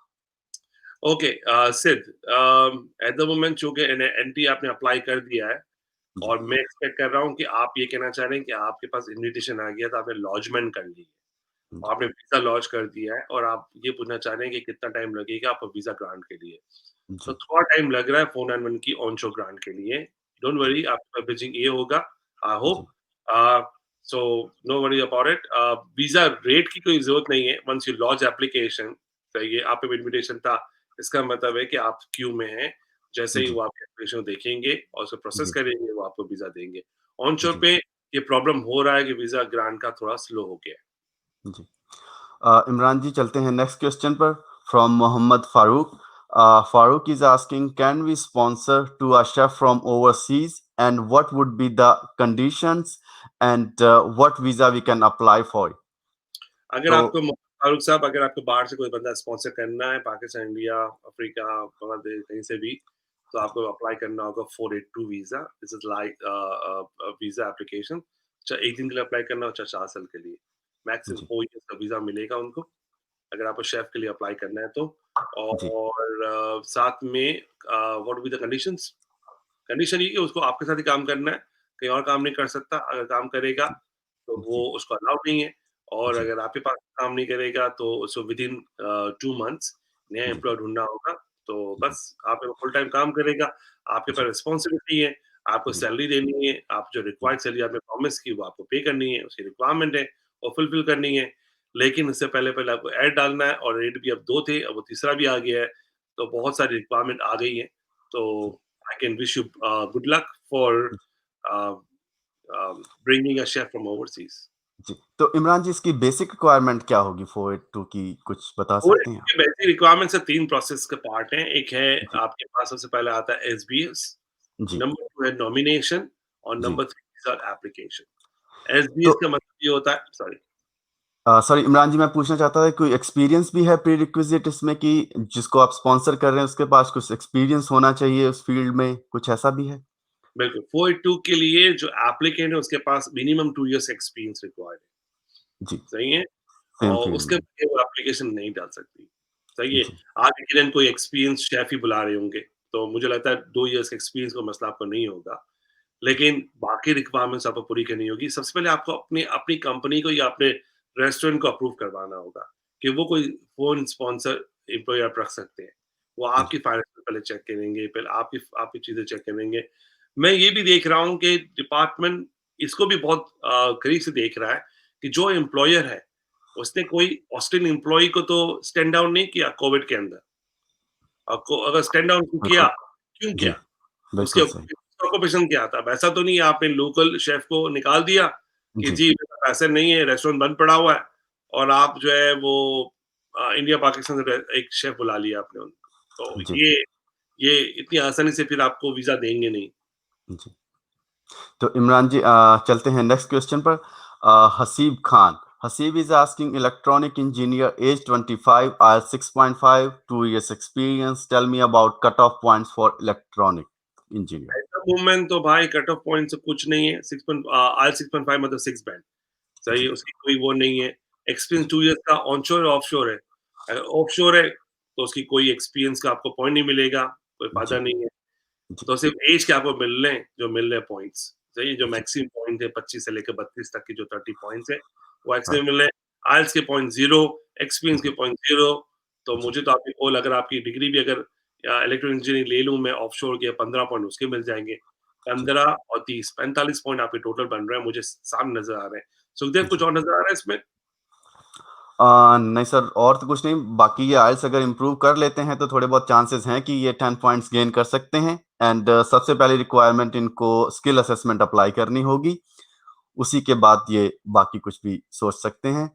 Okay सिद्ध eight the moment चूँकि N n t आपने apply कर दिया है जी। और मैं expect कर रहा हूँ कि आप ये कहना चाह रहे हैं कि आपके पास इन्विटेशन आ गया तो आपने लॉजमेंट कर ली है। जी। और आपने वीज़ा लॉन्च कर दिया है और आप ये पूछना चाह रहे हैं कि कितना टाइम लगेगा आपको वीज़ा ग्रांट के लिए। तो जी। थोड़ा टाइम लग रहा है 491 की ऑन शो ग्रांट के लिए। डोंट जी। वरी आपका ब्रिजिंग ये होगा, आई जी। Hope so no worry about it. Visa rate की कोई ज़रूरत नहीं है वन्स यू लॉन्च एप्लीकेशन सही है, आप पे भी इन्विटेशन था, इसका मतलब है कि आप क्यू में हैं। जैसे ही जी। वो आपकी एप्लीकेशन देखेंगे और उसे प्रोसेस जी। करेंगे, वो आपको वीज़ा देंगे। ऑन शो जी। पे ये प्रॉब्लम हो रहा है कि वीज़ा ग्रांट का थोड़ा स्लो हो गया है। जी। इमरान जी, चलते हैं नेक्स्ट क्वेश्चन पर from Mohammad Farooq. Farooq is asking, can we sponsor to a chef from overseas and what would be the conditions and what visa we can apply for? अगर तो आपको फारूक साहब अगर आपको बाहर से कोई बंदा स्पॉन्सर करना है पाकिस्तान, इंडिया, अफ्रीका, बांग्लादेश कहीं से भी, तो आपको अप्लाई करना होगा 482 visa. This is like visa application. चाहे 1 दिन के लिए अप्लाई करना हो, चाहे 4 साल के लिए। मैक्सिमम जी। 4 ईयर्स का वीज़ा मिलेगा उनको, अगर आपको शेफ के लिए अप्लाई करना है तो। जी। और साथ में what will be the conditions? Condition ये है कि उसको आपके साथ ही काम करना है, कहीं और काम नहीं कर सकता। अगर काम करेगा जी। तो वो जी। उसको अलाउड नहीं है और जी। अगर आपके पास काम नहीं करेगा तो उसको विदिन 2 मंथ्स नया जी। एम्प्लॉयी ढूँढना होगा। तो जी। बस आप फुल टाइम काम करेगा, आपके पास जी। रिस्पॉन्सिबिलिटी है, आपको जी। सैलरी देनी है, आप जो जी। रिक्वायर्ड सैलरी आपने प्रॉमिस की वो आपको पे करनी है, उसकी रिक्वायरमेंट है, वो फुलफिल करनी है। लेकिन उससे पहले-पहले आपको ऐड डालना है और रेट भी अब 2 थे, अब वो तीसरा भी आ गया है, तो बहुत सारी रिक्वायरमेंट आ गई है। तो जी, I can wish you good luck for a bringing a chef from overseas. जी। तो इमरान जी इसकी बेसिक रिक्वायरमेंट क्या होगी 482 की कुछ बता और सकते हैं आप? इसकी बेसिक रिक्वायरमेंट से 3 प्रोसेस के पार्ट हैं। एक है जी, आपके पास सबसे पहले आता है एसबीएस, जी, नंबर 2 है नॉमिनेशन और जी। Number 3 is our application. तो एसबीएस का मतलब ये होता है सॉरी। सॉरी इमरान जी मैं पूछना चाहता था कोई एक्सपीरियंस भी है प्रीरिक्विज़िट इसमें कि जिसको आप स्पॉन्सर कर रहे हैं उसके पास कुछ एक्सपीरियंस होना चाहिए उस फ़ील्ड में, कुछ ऐसा भी है? बिल्कुल, 482 के लिए जो एप्लीकेंट है उसके पास मिनिमम 2 इयर्स एक्सपीरियंस रिक्वायर्ड है, जी, सही है? सेम और फ़ील्ड उसके में। बगैर वो एप्लीकेशन नहीं डाल सकती, सही है? जी, आप यकीनन कोई एक्सपीरियंस शेफ़ ही बुला रहे होंगे, तो मुझे लगता है 2 इयर्स का एक्सपीरियंस का मसला आपको नहीं होगा। लेकिन बाकी रिक्वायरमेंट्स आपको पूरी करनी होगी। सबसे पहले आपको अपनी अपनी कंपनी को या अपने रेस्टोरेंट को अप्रूव करवाना होगा कि वो कोई फ़ोन स्पॉन्सर एम्प्लॉयी आप रख सकते हैं। वो जी, आपकी फाइनेंस पहले चेक करेंगे, फिर आपकी आपकी चीज़ें चेक करेंगे। मैं ये भी देख रहा हूँ कि डिपार्टमेंट इसको भी बहुत करीब से देख रहा है कि जो एम्प्लॉयर है, उसने कोई ऑस्ट्रेलियन एम्प्लॉयी को तो स्टैंड डाउन नहीं किया कोविड के अंदर। आपको अगर स्टैंड डाउन किया, बिल्कुल। क्यों जी, किया? उसके बिल्कुल सही। ऑक्यूपेशन क्या था? वैसा तो नहीं है आपने लोकल शेफ़ को निकाल दिया कि जी, जी मेरे पास पैसे नहीं है, रेस्टोरेंट बंद पड़ा हुआ है और आप जो है वो इंडिया पाकिस्तान से एक शेफ़ बुला लिया आपने उनको। तो जी, ये इतनी आसानी से फिर आपको वीज़ा देंगे नहीं। जी। तो इमरान जी चलते हैं नेक्स्ट क्वेश्चन पर Haseeb Khan Haseeb is asking electronic engineer age 25 IELTS 6.5 2 years experience tell me about cut off points for electronic engineer eight the moment तो भाई कट ऑफ पॉइंट से कुछ नहीं है। 6 6.5 मतलब 6 बैंड। सही जी है, उसकी कोई वो नहीं है। एक्सपीरियंस जी 2 इयर्स का ऑनशोर और ऑफशोर है। ऑफशोर है तो उसकी कोई एक्सपीरियंस का आपको पॉइंट नहीं मिलेगा, कोई फ़ायदा जी नहीं है। जी तो सिर्फ एज के आपको मिल रहे हैं, जो मिल रहे हैं पॉइंट्स। सही है, जो जी मैक्सिमम पॉइंट है 25 से लेकर 32 तक की जो 30 पॉइंट्स है, वो राइट मैक्सिमम मिल रहे हैं। आईएलटीएस के पॉइंट 0, एक्सपीरियंस के जी पॉइंट 0। तो जी मुझे तो आपकी कॉल अगर आपकी डिग्री भी अगर इलेक्ट्रिकल इंजीनियरिंग ले लूँ मैं ऑफशोर के 15 पॉइंट उसके मिल जाएँगे। जी 15 और 30 45 पॉइंट आपके टोटल बन रहे हैं, मुझे सामने नज़र आ रहे हैं। सुखदेव कुछ जी और नज़र आ रहा है इसमें? नहीं सर और तो कुछ नहीं बाकी ये आइल्स अगर इम्प्रूव कर लेते हैं तो थोड़े बहुत चांसेस हैं कि ये 10 पॉइंट्स गेन कर सकते हैं एंड सबसे पहली रिक्वायरमेंट इनको स्किल असेसमेंट अप्लाई करनी होगी उसी के बाद ये बाकी कुछ भी सोच सकते हैं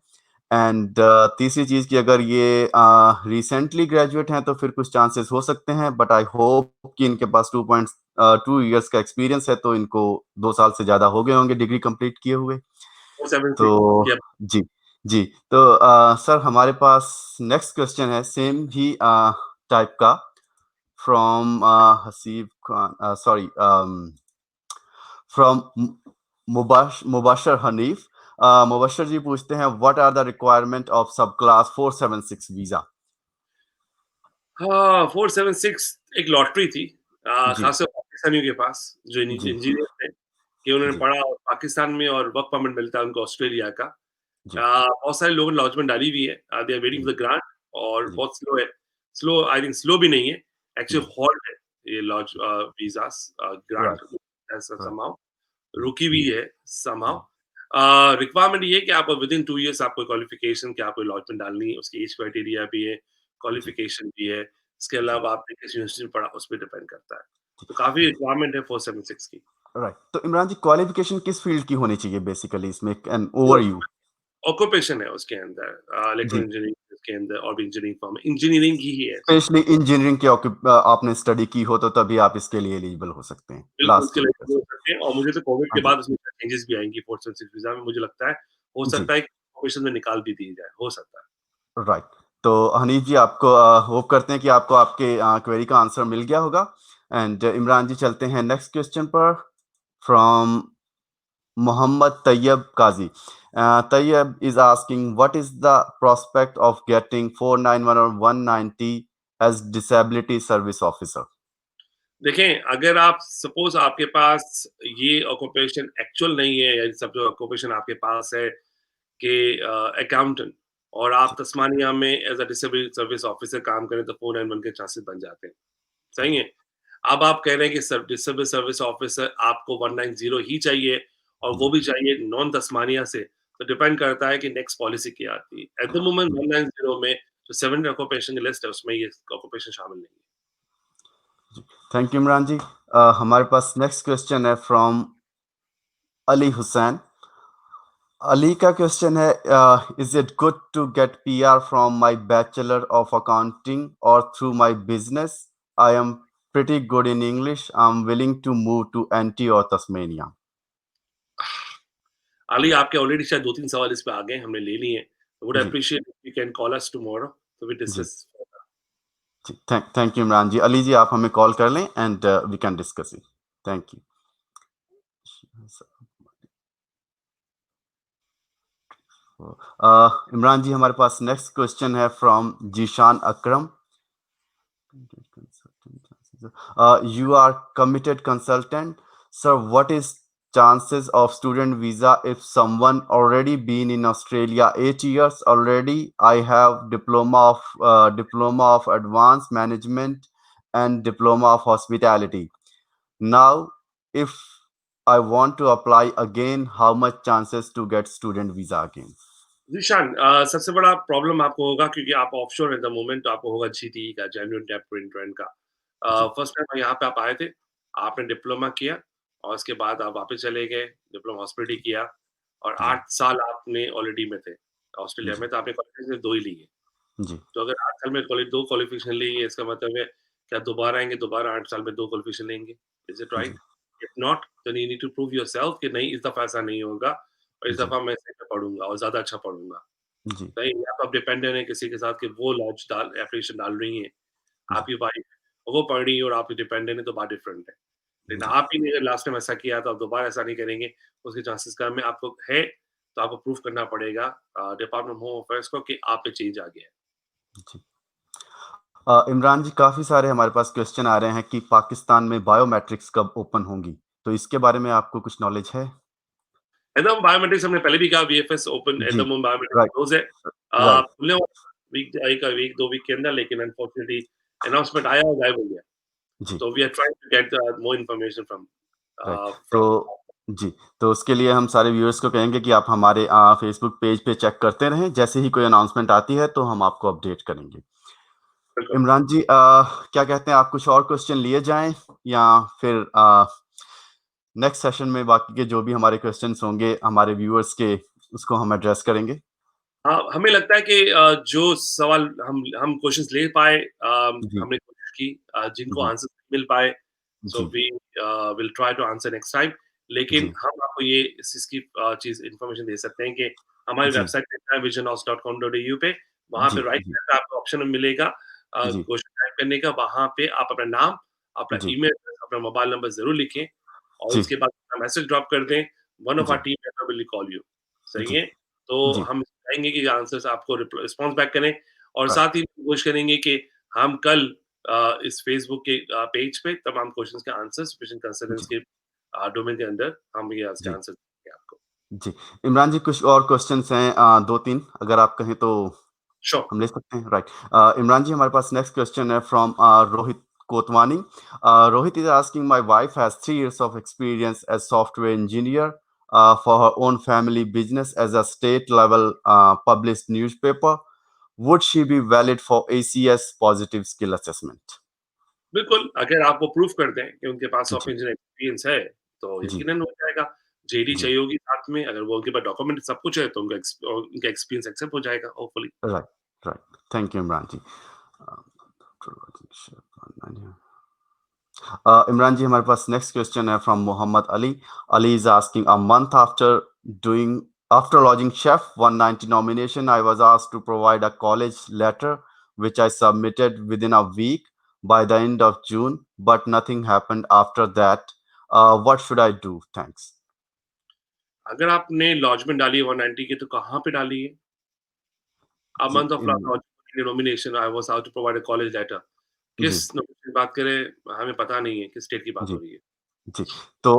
एंड तीसरी चीज़ कि अगर ये रिसेंटली ग्रेजुएट हैं तो फिर कुछ चांसेस हो सकते हैं बट आई होप कि इनके पास 2 years का एक्सपीरियंस है तो इनको 2 साल से ज़्यादा हो गए होंगे डिग्री कंप्लीट किए हुए 476 तो या जी, जी। तो सर हमारे पास नेक्स्ट क्वेश्चन है सेम ही टाइप का from Haseeb Khan sorry from Mubashar Hanif Mubashar ji पूछते हैं what are the requirement of subclass 476 visa हाँ, 476 एक लॉटरी थी जी, खासकर पाकिस्तानियों के पास जो जी, इंजीनियर थे कि उन्होंने जी, पढ़ा और पाकिस्तान में और वर्क परमिट मिलता है उनको ऑस्ट्रेलिया का। जी, बहुत सारे लोगों ने लॉन्चमेंट डाली हुई है। दे आर वेटिंग जी, फॉर द ग्रांट और जी, बहुत स्लो है। स्लो आई थिंक स्लो भी नहीं है, एक्चुअली जी, हॉल्ट है ये लॉन्च वीज़ास ग्रांट राइट, ऐसा राइट, समहाउ जी, रुकी हुई है समहाउ। जी, रिक्वायरमेंट ये है कि आपको विदिन 2 इयर्स आपको क्वालिफिकेशन कि आपको लॉन्चमेंट डालनी है, उसकी एज क्राइटेरिया भी है, जी, क्वालिफिकेशन भी है। इसके जी, अलावा आपने किस यूनिवर्सिटी में पढ़ा उस पे डिपेंड करता है। तो काफ़ी रिक्वायरमेंट है 476 की। राइट। तो इमरान जी क्वालिफिकेशन किस फील्ड की होनी चाहिए बेसिकली इसमें एन तो ओवरव्यू ऑक्यूपेशन है उसके अंदर इलेक्ट्रिकल जी। इंजीनियरिंग के अंदर और भी इंजीनियरिंग फर्म है, इंजीनियरिंग ही है सिर्फ। स्पेशली इंजीनियरिंग के आपने स्टडी की हो तो तभी आप इसके लिए एलिजिबल हो सकते हैं। बिल्कुल लास्ट उसके क्लियर लिए कर हो सकते सकते हैं और मुझे तो कोविड हैं। हाँ के जी, बाद उसमें चेंजेस भी आएँगी 476 वीज़ा में मुझे लगता है। हो जी, सकता है कि ऑक्यूपेशन में निकाल भी दी जाए, हो सकता है। राइट। तो हनीफ जी आपको होप करते हैं कि आपको आपके क्वेरी का आंसर मिल गया होगा एंड इमरान जी चलते हैं नेक्स्ट क्वेश्चन पर from Mohammad Tayyab Qazi. Tayyab is asking what is the prospect of getting 491 और 190 एज डिसेबिलिटी सर्विस ऑफिसर? देखें, अगर आप सपोज़ आपके पास ये ऑक्यूपेशन एक्चुअल नहीं है या सब जो ऑक्यूपेशन आपके पास है कि अकाउंटेंट और आप जी, तस्मानिया में as a disable service officer काम करें तो 491 के चांसेस बन जाते हैं, जी, सही है? अब आप कह रहे हैं कि डिसेबल सर्विस ऑफिसर आपको 190 ही चाहिए और वो जी, भी चाहिए नॉन तस्मानिया से, तो डिपेंड करता है कि नेक्स्ट पॉलिसी क्या आती है। एट द मोमेंट 190 में जो 7 ऑक्यूपेशन की लिस्ट है उसमें ये ऑक्यूपेशन शामिल नहीं है। Thank you Imran ji. हमारे पास नेक्स्ट क्वेश्चन है फ्रॉम अली हुसैन। अली का क्वेश्चन है, is it good to get PR from my bachelor of accounting और through my business? I am pretty good in English, I am willing to move to NT और Tasmania. Ali आपके already शायद 2-3 सवाल इस पे आ गए, हमने ले लिए हैं। वुड जी appreciate if you can call us tomorrow तो वी जी डिस्कस। जी, थैंक यू इमरान जी। अली जी आप हमें कॉल कर लें and we can discuss it. Thank you. Imran ji हमारे पास नेक्स्ट क्वेश्चन है from Zeeshan Akram. You are committed consultant. Sir, what is chances of student visa if someone already been in Australia 8 years already? I have diploma of advanced management and diploma of hospitality. Now, if I want to apply again, how much chances to get student visa again? Zeeshan सबसे बड़ा problem आपको होगा क्योंकि आप offshore eight the moment तो आपको होगा जीटीई का, जेन्युइन टेम्पोररी ट्रेंड का। जी फर्स्ट टाइम यहाँ पे आप आए थे, आपने डिप्लोमा किया और उसके बाद आप वापस चले गए, डिप्लोमा हॉस्पिटैलिटी किया और जी 8 साल आपने ऑलरेडी में थे, ऑस्ट्रेलिया जी में, तो आपने क्वालिफ़िकेशन 2 ही ली है। जी तो अगर 8 साल में क्वालि 2 क्वालिफ़िकेशन ली है, इसका मतलब है क्या दोबारा आएँगे, दोबारा 8 साल में 2 क्वालिफ़िकेशन लेंगे? इज़ इट जी right? If not, then you need to prove yourself कि नहीं, इस दफ़ा ऐसा नहीं होगा और इस जी दफ़ा मैं सही से पढ़ूँगा और ज़्यादा अच्छा पढ़ूँगा। जी नहीं, या तो आप डिपेंडेंट हैं किसी के साथ कि वो लॉन्च डाल एप्लीकेशन डाल रही हैं, जी आपकी वाइफ वो पढ़ रही है और आप डिपेंडेंट हैं तो बात डिफरेंट है। लेकिन जी आप ही ने अगर लास्ट टाइम ऐसा किया तो आप दोबारा ऐसा नहीं करेंगे, उसके चांसेस कम है। आपको है तो आपको प्रूव करना पड़ेगा डिपार्टमेंट ऑफ होम अफेयर्स को कि आप पे चेंज आ गया है। जी। इमरान जी काफ़ी सारे हमारे पास क्वेश्चन आ रहे हैं कि पाकिस्तान में बायोमेट्रिक्स कब ओपन होंगी? तो इसके बारे में आपको कुछ नॉलेज है? एकदम बायोमेट्रिक्स हमने पहले भी कहा वीएफएस ओपन जी, एकदम बायोमेट्रिक्स राइट, क्लोज़ है। राइट, खुलने वाला वीक 2 वीक के अंदर लेकिन अनफॉर्चुनेटली अनाउंसमेंट आया और गायब हो गया। जी, तो we are trying to get more information right. From जी, तो उसके लिए हम सारे व्यूअर्स को कहेंगे कि आप हमारे फेसबुक पेज पे चेक करते रहें, जैसे ही कोई अनाउंसमेंट आती है तो हम आपको अपडेट करेंगे। बिल्कुल। इमरान जी क्या कहते हैं आप कुछ और क्वेश्चन लिए जाएँ या फिर नेक्स्ट सेशन में बाकी के जो भी हमारे क्वेश्चन्स होंगे हमारे व्यूअर्स के उसको हम एड्रेस करेंगे? हाँ, हमें लगता है कि जो सवाल हम क्वेश्चन्स ले पाए जी, हमने कोशिश की जिनको जी, आंसर मिल पाए सो जी, we will try to answer next time लेकिन जी, हम आपको ये इस चीज़ की चीज़ इन्फॉर्मेशन दे सकते हैं कि हमारी जी, वेबसाइट पे visionhouse.com.au पे वहाँ पे जी, राइट जी, साइड पे आपको ऑप्शन मिलेगा जी, क्वेश्चन टाइप करने का वहाँ पे आप अपना नाम, अपना जी, ईमेल एड्रेस, अपना मोबाइल नंबर ज़रूर लिखें और जी, उसके बाद अपना मैसेज ड्रॉप कर दें, वन ऑफ आवर जी, team member will call you. सही जी, है? तो जी, हम चाहेंगे कि आंसर्स आपको रिस्पॉन्स बैक करें और राइट, साथ ही कोशिश करेंगे कि हम कल इस फेसबुक के पेज पे तमाम क्वेश्चंस के आंसर्स मिशन जी, कंसल्टेंट्स के डोमेन के अंदर हम ये इसके जी, आंसर देंगे आपको। जी। इमरान जी कुछ और क्वेश्चन्स हैं 2-3 अगर आप कहें तो श्योर, हम ले सकते हैं? राइट। इमरान जी हमारे पास नेक्स्ट क्वेश्चन है from Rohit Kotwani. Rohit is asking my wife has 3 years of experience as software engineer for her own family business as a state level published newspaper. Would she be valid for ACS positive skill assessment? बिल्कुल अगर आप वो proof कर दें कि उनके पास जी, software engineer experience है, तो जी, यकीनन हो जाएगा। जेडी जी। चाहिए होगी साथ में, अगर वो उनके पास डॉक्यूमेंट सब कुछ है तो उनका एक्सपीरियंस एक्सेप्ट हो जाएगा hopefully. Right, right. Thank you Imran ji. Imran ji, हमारे पास next question है from Muhammad Ali. Ali is asking, a month after lodging Chef 190 nomination, I was asked to provide a college letter, which I submitted within a week by the end of June, but nothing happened after that. What should I do? Thanks. अगर आपने lodgement डाली है 190 की तो कहाँ पे डाली है? A ji, month of nomination, I was asked to provide a college letter. जी, किस नौकरी की बात करें, हमें पता नहीं है, किस स्टेट की बात जी, हो रही है। जी। तो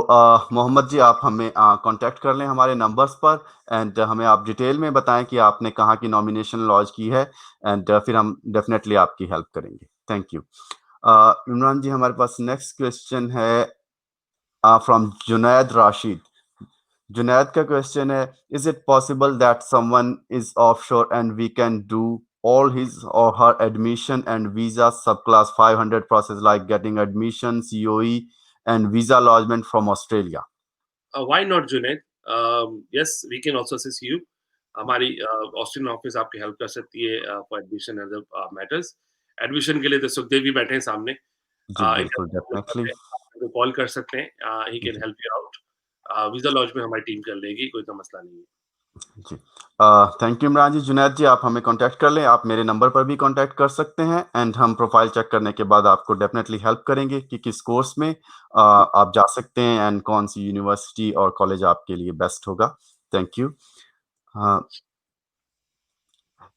मोहम्मद जी आप हमें कांटेक्ट कर लें हमारे नंबर्स पर एंड हमें आप डिटेल में बताएं कि आपने कहाँ की नॉमिनेशन लॉन्च की है एंड फिर हम डेफिनेटली आपकी हेल्प करेंगे। Thank you. इमरान जी हमारे पास नेक्स्ट क्वेश्चन है फ्रॉम जुनैद राशिद। जुनैद का क्वेश्चन है, is it possible that someone is offshore and we can do all his or her admission and visa subclass 500 process like getting admission, COE and visa lodgement from Australia? Why not, Junaid? Yes, we can also assist you. हमारी Australian office आपकी help कर सकती है for admission and matters. Admission के लिए तो सुखदेव भी बैठे हैं सामने। जी एक बिल्कुल, डेफिनेटली। आप कॉल कर सकते हैं, ही कैन जी help you out. Visa launch में हमारी टीम कर लेगी, कोई तो मसला नहीं है। जी। थैंक यू इमरान जी। जुनैद जी, आप हमें कांटेक्ट कर लें, आप मेरे नंबर पर भी कांटेक्ट कर सकते हैं एंड हम प्रोफाइल चेक करने के बाद आपको डेफिनेटली हेल्प करेंगे कि किस कोर्स में आप जा सकते हैं एंड कौन सी यूनिवर्सिटी और कॉलेज आपके लिए बेस्ट होगा। Thank you.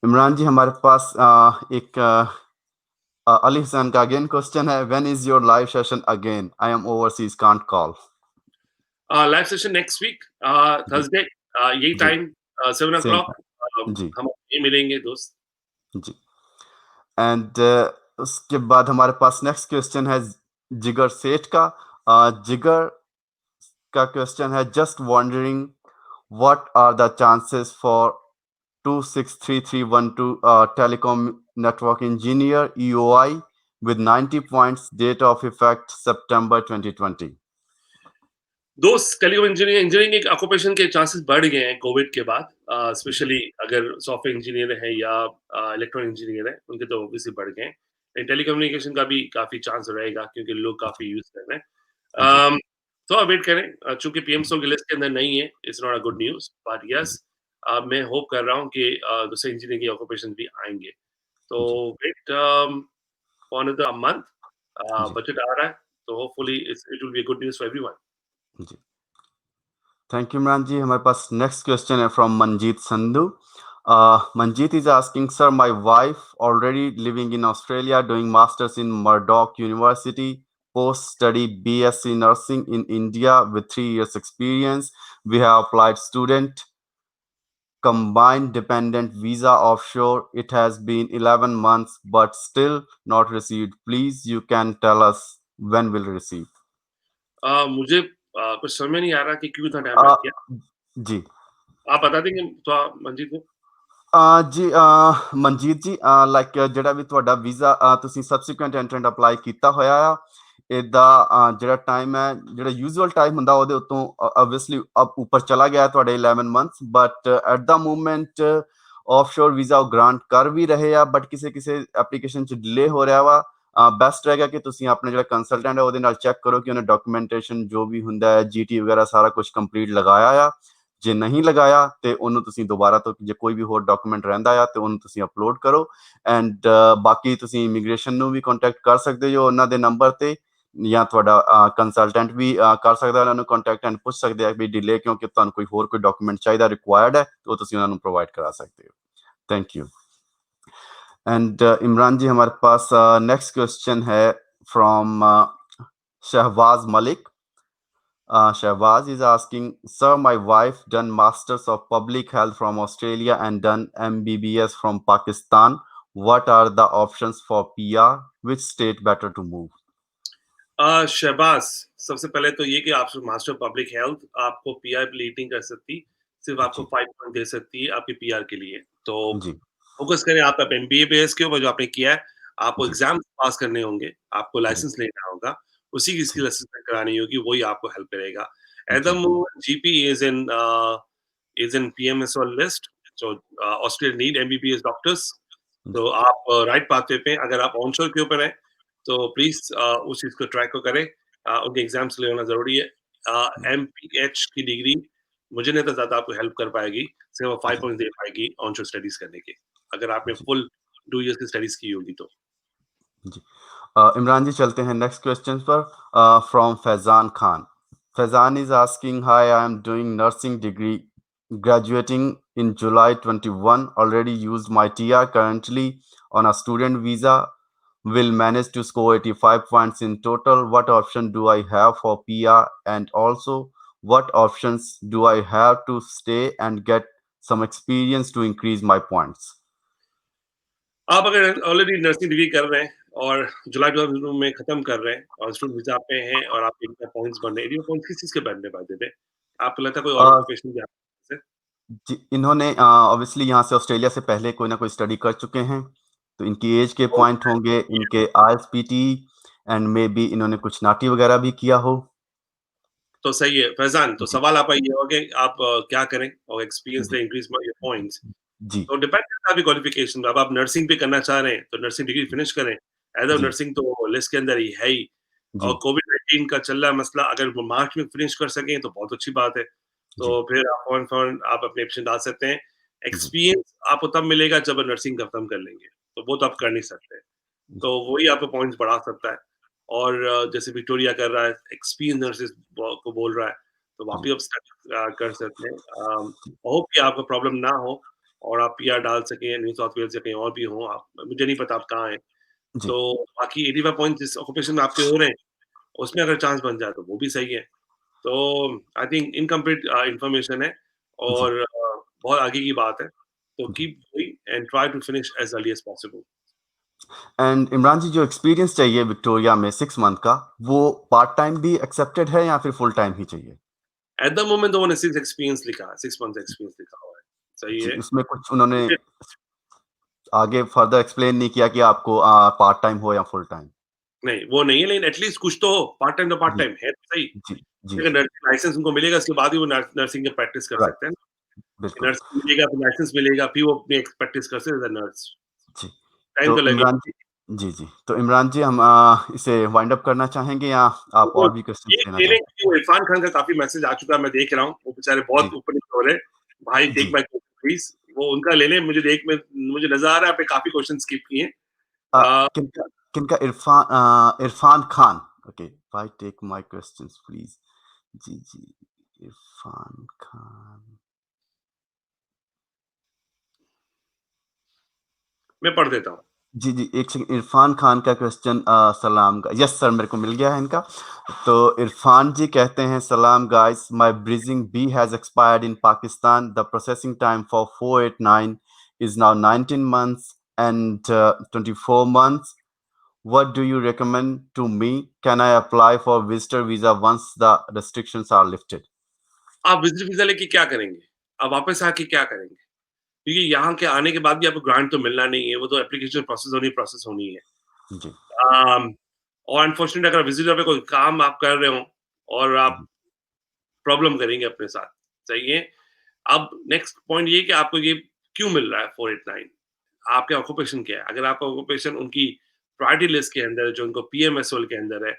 इमरान जी, हमारे पास एक अली हसन का अगेन क्वेश्चन है, when is your live session again? I am overseas, can't call. Live session next week जी थर्सडे, यही जी, टाइम 7 सेम o'clock। टाइम। जी हम ये मिलेंगे दोस्त। जी। एंड उसके बाद हमारे पास नेक्स्ट क्वेश्चन है जिगर सेठ का। जिगर का क्वेश्चन है, just wondering what are the chances for 263312 telecom network engineer EOI with 90 points, date of effect September 2020? दोस्त, टेलीकॉम इंजीनियरिंग एक ऑक्यूपेशन के चांसेस बढ़ गए हैं कोविड के बाद। स्पेशली अगर सॉफ्टवेयर इंजीनियर है या इलेक्ट्रॉनिक इंजीनियर है, उनके तो ऑब्वियसली बढ़ गए हैं। टेलीकम्युनिकेशन का भी काफी चांस रहेगा क्योंकि लोग काफी यूज कर रहे जी हैं। तो वेट करें, चूंकि पीएमसो की लिस्ट के अंदर नहीं है, it's not a good news, but yes, मैं होप कर रहा हूँ कि दूसरे इंजीनियरिंग के ऑक्यूपेशन भी आएंगे। तो जी वेट फॉर अनदर मंथ। जी बजट आ रहा है, तो hopefully it will be good news for everyone. जी। Thank you Imran ji. हमारे पास नेक्स्ट क्वेश्चन है from Manjeet Sandhu. Manjeet is asking, sir, my wife already living in Australia doing masters in Murdoch University, post study BSc nursing in India with 3 years experience. We have applied student combined dependent visa offshore. It has been 11 months but still not received. Please, you can tell us when will receive. मुझे कुछ समझ में नहीं आ रहा कि क्यों इतना time लग Uh, गया। जी आप बता देंगे थोड़ा मंजीत को? ਜੀ ਮਨਜੀਤ ਜੀ, ਲਾਈਕ ਜਿਹੜਾ ਵੀ ਤੁਹਾਡਾ ਵੀਜ਼ਾ ਤੁਸੀਂ ਸਬਸੀਕੁਐਂਟ ਐਂਟਰੈਂਟ ਅਪਲਾਈ ਕੀਤਾ ਹੋਇਆ ਆ, ਇਹਦਾ ਜਿਹੜਾ ਟਾਈਮ ਹੈ, ਜਿਹੜਾ ਯੂਜੂਅਲ ਟਾਈਮ ਹੁੰਦਾ ਉਹਦੇ ਉੱਤੋਂ ਆਬਵੀਅਸਲੀ ਉੱਪਰ ਚਲਾ ਗਿਆ ਤੁਹਾਡੇ 11 months, but at the moment offshore visa ਉਹ ਗ੍ਰਾਂਟ ਕਰ ਵੀ ਰਹੇ ਆ, ਬਟ ਕਿਸੇ ਕਿਸੇ ਐਪਲੀਕੇਸ਼ਨ 'ਚ ਡਿਲੇ ਹੋ ਰਿਹਾ ਵਾ। ਬੈਸਟ ਰਹੇਗਾ ਕਿ ਤੁਸੀਂ ਆਪਣੇ ਜਿਹੜਾ ਕੰਸਲਟੈਂਟ ਹੈ ਉਹਦੇ ਨਾਲ ਚੈੱਕ ਕਰੋ ਕਿ ਉਹਨੇ ਡਾਕੂਮੈਂਟੇਸ਼ਨ ਜੋ ਵੀ ਹੁੰਦਾ ਹੈ, GT ਵਗੈਰਾ ਸਾਰਾ ਕੁਝ ਕੰਪਲੀਟ ਲਗਾਇਆ ਆ। ਜੇ ਨਹੀਂ ਲਗਾਇਆ ਤੇ ਉਹਨੂੰ ਤੁਸੀਂ ਦੁਬਾਰਾ ਤੋਂ, ਜੇ ਕੋਈ ਵੀ ਹੋਰ ਡਾਕੂਮੈਂਟ ਰਹਿੰਦਾ ਆ ਤੇ ਉਹਨੂੰ ਤੁਸੀਂ ਅਪਲੋਡ ਕਰੋ। ਐਂਡ ਬਾਕੀ ਤੁਸੀਂ ਇਮੀਗ੍ਰੇਸ਼ਨ ਨੂੰ ਵੀ ਕੰਟੈਕਟ ਕਰ ਸਕਦੇ ਹੋ ਉਹਨਾਂ ਦੇ ਨੰਬਰ ਤੇ, ਜਾਂ ਤੁਹਾਡਾ ਕੰਸਲਟੈਂਟ ਵੀ ਕਰ ਸਕਦਾ ਉਹਨਾਂ ਨੂੰ ਕੰਟੈਕਟ ਐਂਡ ਪੁੱਛ ਸਕਦੇ ਆ ਵੀ ਡਿਲੇ ਕਿਉਂਕਿ ਤੁਹਾਨੂੰ ਕੋਈ ਹੋਰ ਕੋਈ ਡਾਕੂਮੈਂਟ ਚਾਹੀਦਾ ਰਿਕੁਆਇਰਡ ਹੈ, ਤੇ ਉਹ ਤੁਸੀਂ ਉਹਨਾਂ ਨੂੰ ਪ੍ਰੋਵਾਈਡ ਕਰਾ ਸਕਦੇ ਹੋ। Thank you. And Imran ji, हमारे पास नेक्स्ट क्वेश्चन है from Shahbaz Malik. Shahbaz is asking, sir, my wife done Masters of Public Health from Australia and done MBBS from Pakistan. What are the options for PR? Which state better to move? Shahbaz, सबसे पहले तो ये कि आप master public health आपको PR lead नहीं कर सकती, सिर्फ आपको जी 5 पॉइंट दे सकती है आपके पीआर के लिए। तो जी फोकस करें आप एमबीए बेस के ऊपर जो आपने किया है, आपको जी एग्जाम पास करने होंगे, आपको जी लाइसेंस लेना होगा, उसी की जी स्किल असेसमेंट करानी होगी, वही आपको हेल्प करेगा। एट द जी moment GP is in PMSO list, so Australia need MBBS doctors. तो आप राइट पाथवे पे, अगर आप ऑनशोर के ऊपर हैं तो प्लीज उस चीज को ट्रैक को करें। उनके एग्जाम्स लेना जरूरी है। एमपीएच की डिग्री मुझे नहीं तो ज्यादा आपको हेल्प कर पाएगी, सिर्फ वो 5 जी पॉइंट दे पाएगी ऑनशोर स्टडीज करने के, अगर आपने जी फुल 2 years की स्टडीज की होगी तो। जी। इमरान जी, चलते हैं नेक्स्ट क्वेश्चन पर from Faizan Khan. Faizan is asking, hi, I am doing nursing degree, graduating in July 21, already used my TR, currently on a student visa, will manage to score 85 points in total. What option do I have for PR? And also, what options do I have to stay and get some experience to increase my points? आप अगर already nursing degree कर रहे हैं और जुलाई 2022 में खत्म कर रहे हैं और स्टूडेंट वीजा पे हैं और आपके इतने पॉइंट्स बन रहे हैं, पॉइंट्स किस चीज के बनने बाय द वे? आपको लगता है कोई और अ, ऑक्यूपेशन भी से? जी, इन्होंने ऑब्वियसली यहाँ से ऑस्ट्रेलिया से पहले कोई ना कोई स्टडी कर चुके हैं, तो इनकी एज के तो पॉइंट होंगे, इनके आईएलटीएस एंड मेबी इन्होंने कुछ नाटी वगैरह भी किया हो। तो सही है। फैज़ान, तो जी, सवाल आपका ये होगा कि आप क्या करें और एक्सपीरियंस जी, ले इंक्रीज़ योर पॉइंट्स। जी, तो डिपेंड करता है आपकी क्वालिफ़िकेशन पे। अब आप नर्सिंग पे करना चाह रहे हैं, तो नर्सिंग डिग्री फिनिश करें। एज़ अ जी, नर्सिंग तो लिस्ट के अंदर ही है ही। और जी, कोविड-19 का चल रहा है मसला, अगर वो मार्च में फिनिश कर सकें तो बहुत अच्छी बात है। जी, तो फिर आप फौरन फौरन आप अपनी एप्लीकेशन डाल सकते हैं। जी, एक्सपीरियंस आपको तब मिलेगा जब आप नर्सिंग खत्म कर लेंगे, तो वो तो आप कर नहीं सकते। जी, तो वही आपको पॉइंट्स बढ़ा सकता है। और जैसे विक्टोरिया कर रहा है, एक्सपीरियंस नर्सेस को बोल रहा है, तो वहाँ जी, पे आप कर सकते हैं। होप कि आपको प्रॉब्लम ना हो और आप पीआर डाल सकें, न्यू साउथ वेल्स या कहीं और भी हों आप, मुझे नहीं पता आप कहाँ हैं। जी, तो बाकी 85 पॉइंट्स जिस ऑक्यूपेशन में आपके हो रहे हैं, उसमें अगर चांस बन जाए तो वो भी सही है। तो आई थिंक इनकम्प्लीट इन्फॉर्मेशन है जी, और बहुत आगे की बात है। तो जी। Keep going and try to finish as early as possible. And Imran ji, जो एक्सपीरियंस चाहिए विक्टोरिया में 6 मंथ का, वो पार्ट टाइम भी एक्सेप्टेड है या फिर फुल टाइम ही चाहिए? एट द मोमेंट उन्होंने 6 एक्सपीरियंस लिखा है, 6 मंथ्स एक्सपीरियंस लिखा हुआ है। सही जी, है। उसमें कुछ उन्होंने मुझे आगे फर्दर एक्सप्लेन नहीं किया कि आपको पार्ट टाइम हो या फुल टाइम? नहीं, वो नहीं है लेकिन एट लीस्ट कुछ तो हो, पार्ट टाइम तो पार्ट जी, टाइम है तो सही। जी, जी, अगर जी। नर्सिंग लाइसेंस उनको मिलेगा उसके बाद ही वो नर्सिंग की प्रैक्टिस कर राइट, सकते हैं। बिल्कुल। नर्सिंग मिलेगा, फिर लाइसेंस मिलेगा, फिर वो अपनी प्रैक्टिस कर सकते हैं एज़ अ नर्स। जी, टाइम तो तो लगेगा। इमरान जी, जी, जी। तो इमरान जी, हम इसे वाइंड अप करना चाहेंगे या आप तो और भी क्वेश्चन्स एक लेना ले लें चाहते हैं? क्योंकि वो इरफान खान का काफ़ी मैसेज आ चुका है, मैं देख रहा हूँ। वो बेचारे जी, बहुत ऊपर-नीचे हो रहे हैं। भाई टेक जी। My question please. वो उनका ले लें, मुझे नज़र आ रहा है आपने काफ़ी क्वेश्चन स्किप किए हैं। अ, किनका किनका Irfan Khan. Okay, why take my questions please. जी, जी, इरफान खान। मैं पढ़ देता हूँ। जी, जी, एक सेकंड। इरफान खान का क्वेश्चन सलाम ग यस सर, मेरे को मिल गया है इनका। तो इरफान जी कहते हैं, सलाम guys, my bridging B has expired in Pakistan. The processing time for 489 is now 19 months and 24 months. What do you recommend to me? Can I apply for visitor visa once the restrictions are lifted? आप visit visa लेके क्या करेंगे? आप वापस आके क्या करेंगे? क्योंकि यहाँ के आने के बाद भी आपको ग्रांट तो मिलना नहीं है, वो तो एप्लीकेशन प्रोसेस होनी है। जी, अम, और अनफॉर्चुनेट अगर विज़िटर पे कोई काम आप कर रहे हो और आप जी, प्रॉब्लम करेंगे अपने साथ, सही है? अब नेक्स्ट पॉइंट ये है कि आपको ये क्यों मिल रहा है 489? आपका ऑक्यूपेशन क्या है? अगर आपका ऑक्यूपेशन उनकी प्रायोरिटी लिस्ट के अंदर है, जो उनको पीएमएसओएल के अंदर है,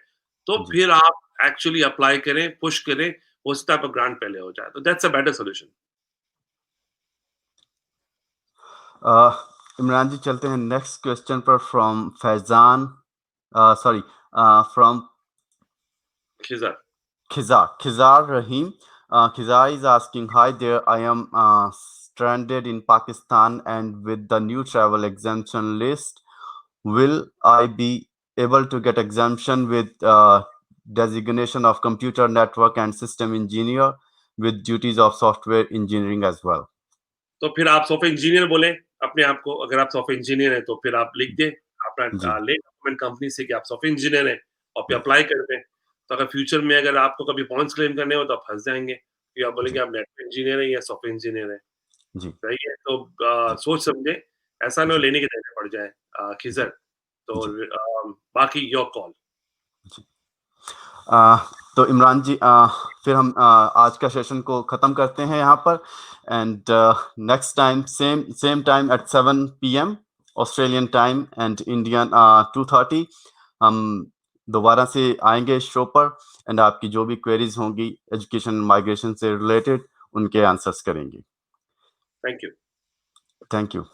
तो जी। फिर आप एक्चुअली अप्लाई करें, पुश करें, हो सकता है आपका ग्रांट पहले हो जाए। तो दैट्स अ बेटर सॉल्यूशन। अ, इमरान जी, चलते हैं नेक्स्ट क्वेश्चन पर from Faizan, sorry, from Khizar, Khizar Rahim. Khizar is asking, hi there, I am stranded in Pakistan and with the new travel exemption list, will I be able to get exemption with designation of computer network and system engineer with duties of software engineering as well? तो फिर आप software engineer बोलें अपने आप को, अगर आप software engineer हैं, तो फिर आप लिख दें, अपना जी, लें गवर्नमेंट कंपनी से कि आप सॉफ्टवेयर इंजीनियर हैं और फिर जी, अप्लाई कर दें। तो अगर फ्यूचर में अगर आपको कभी पॉइंट्स क्लेम करने हो तो आप फँस जाएँगे, क्योंकि आप बोलेंगे जी, आप नेटवर्क इंजीनियर हैं या सॉफ्टवेयर इंजीनियर हैं, जी, सही है? तो जी, सोच समझे, ऐसा ना हो जी, लेने के देने पड़ जाएँ खिज़र। जी, तो जी, बाकी योर कॉल। जी। अ, तो इमरान जी, फिर हम आज का सेशन को ख़त्म करते हैं यहाँ पर and next time same same time at 7 PM Australian time and Indian 2:30 हम दोबारा से आएँगे इस शो पर एंड आपकी जो भी क्वेरीज़ होंगी एजुकेशन माइग्रेशन से रिलेटेड, उनके आंसर्स करेंगे। Thank you. Thank you.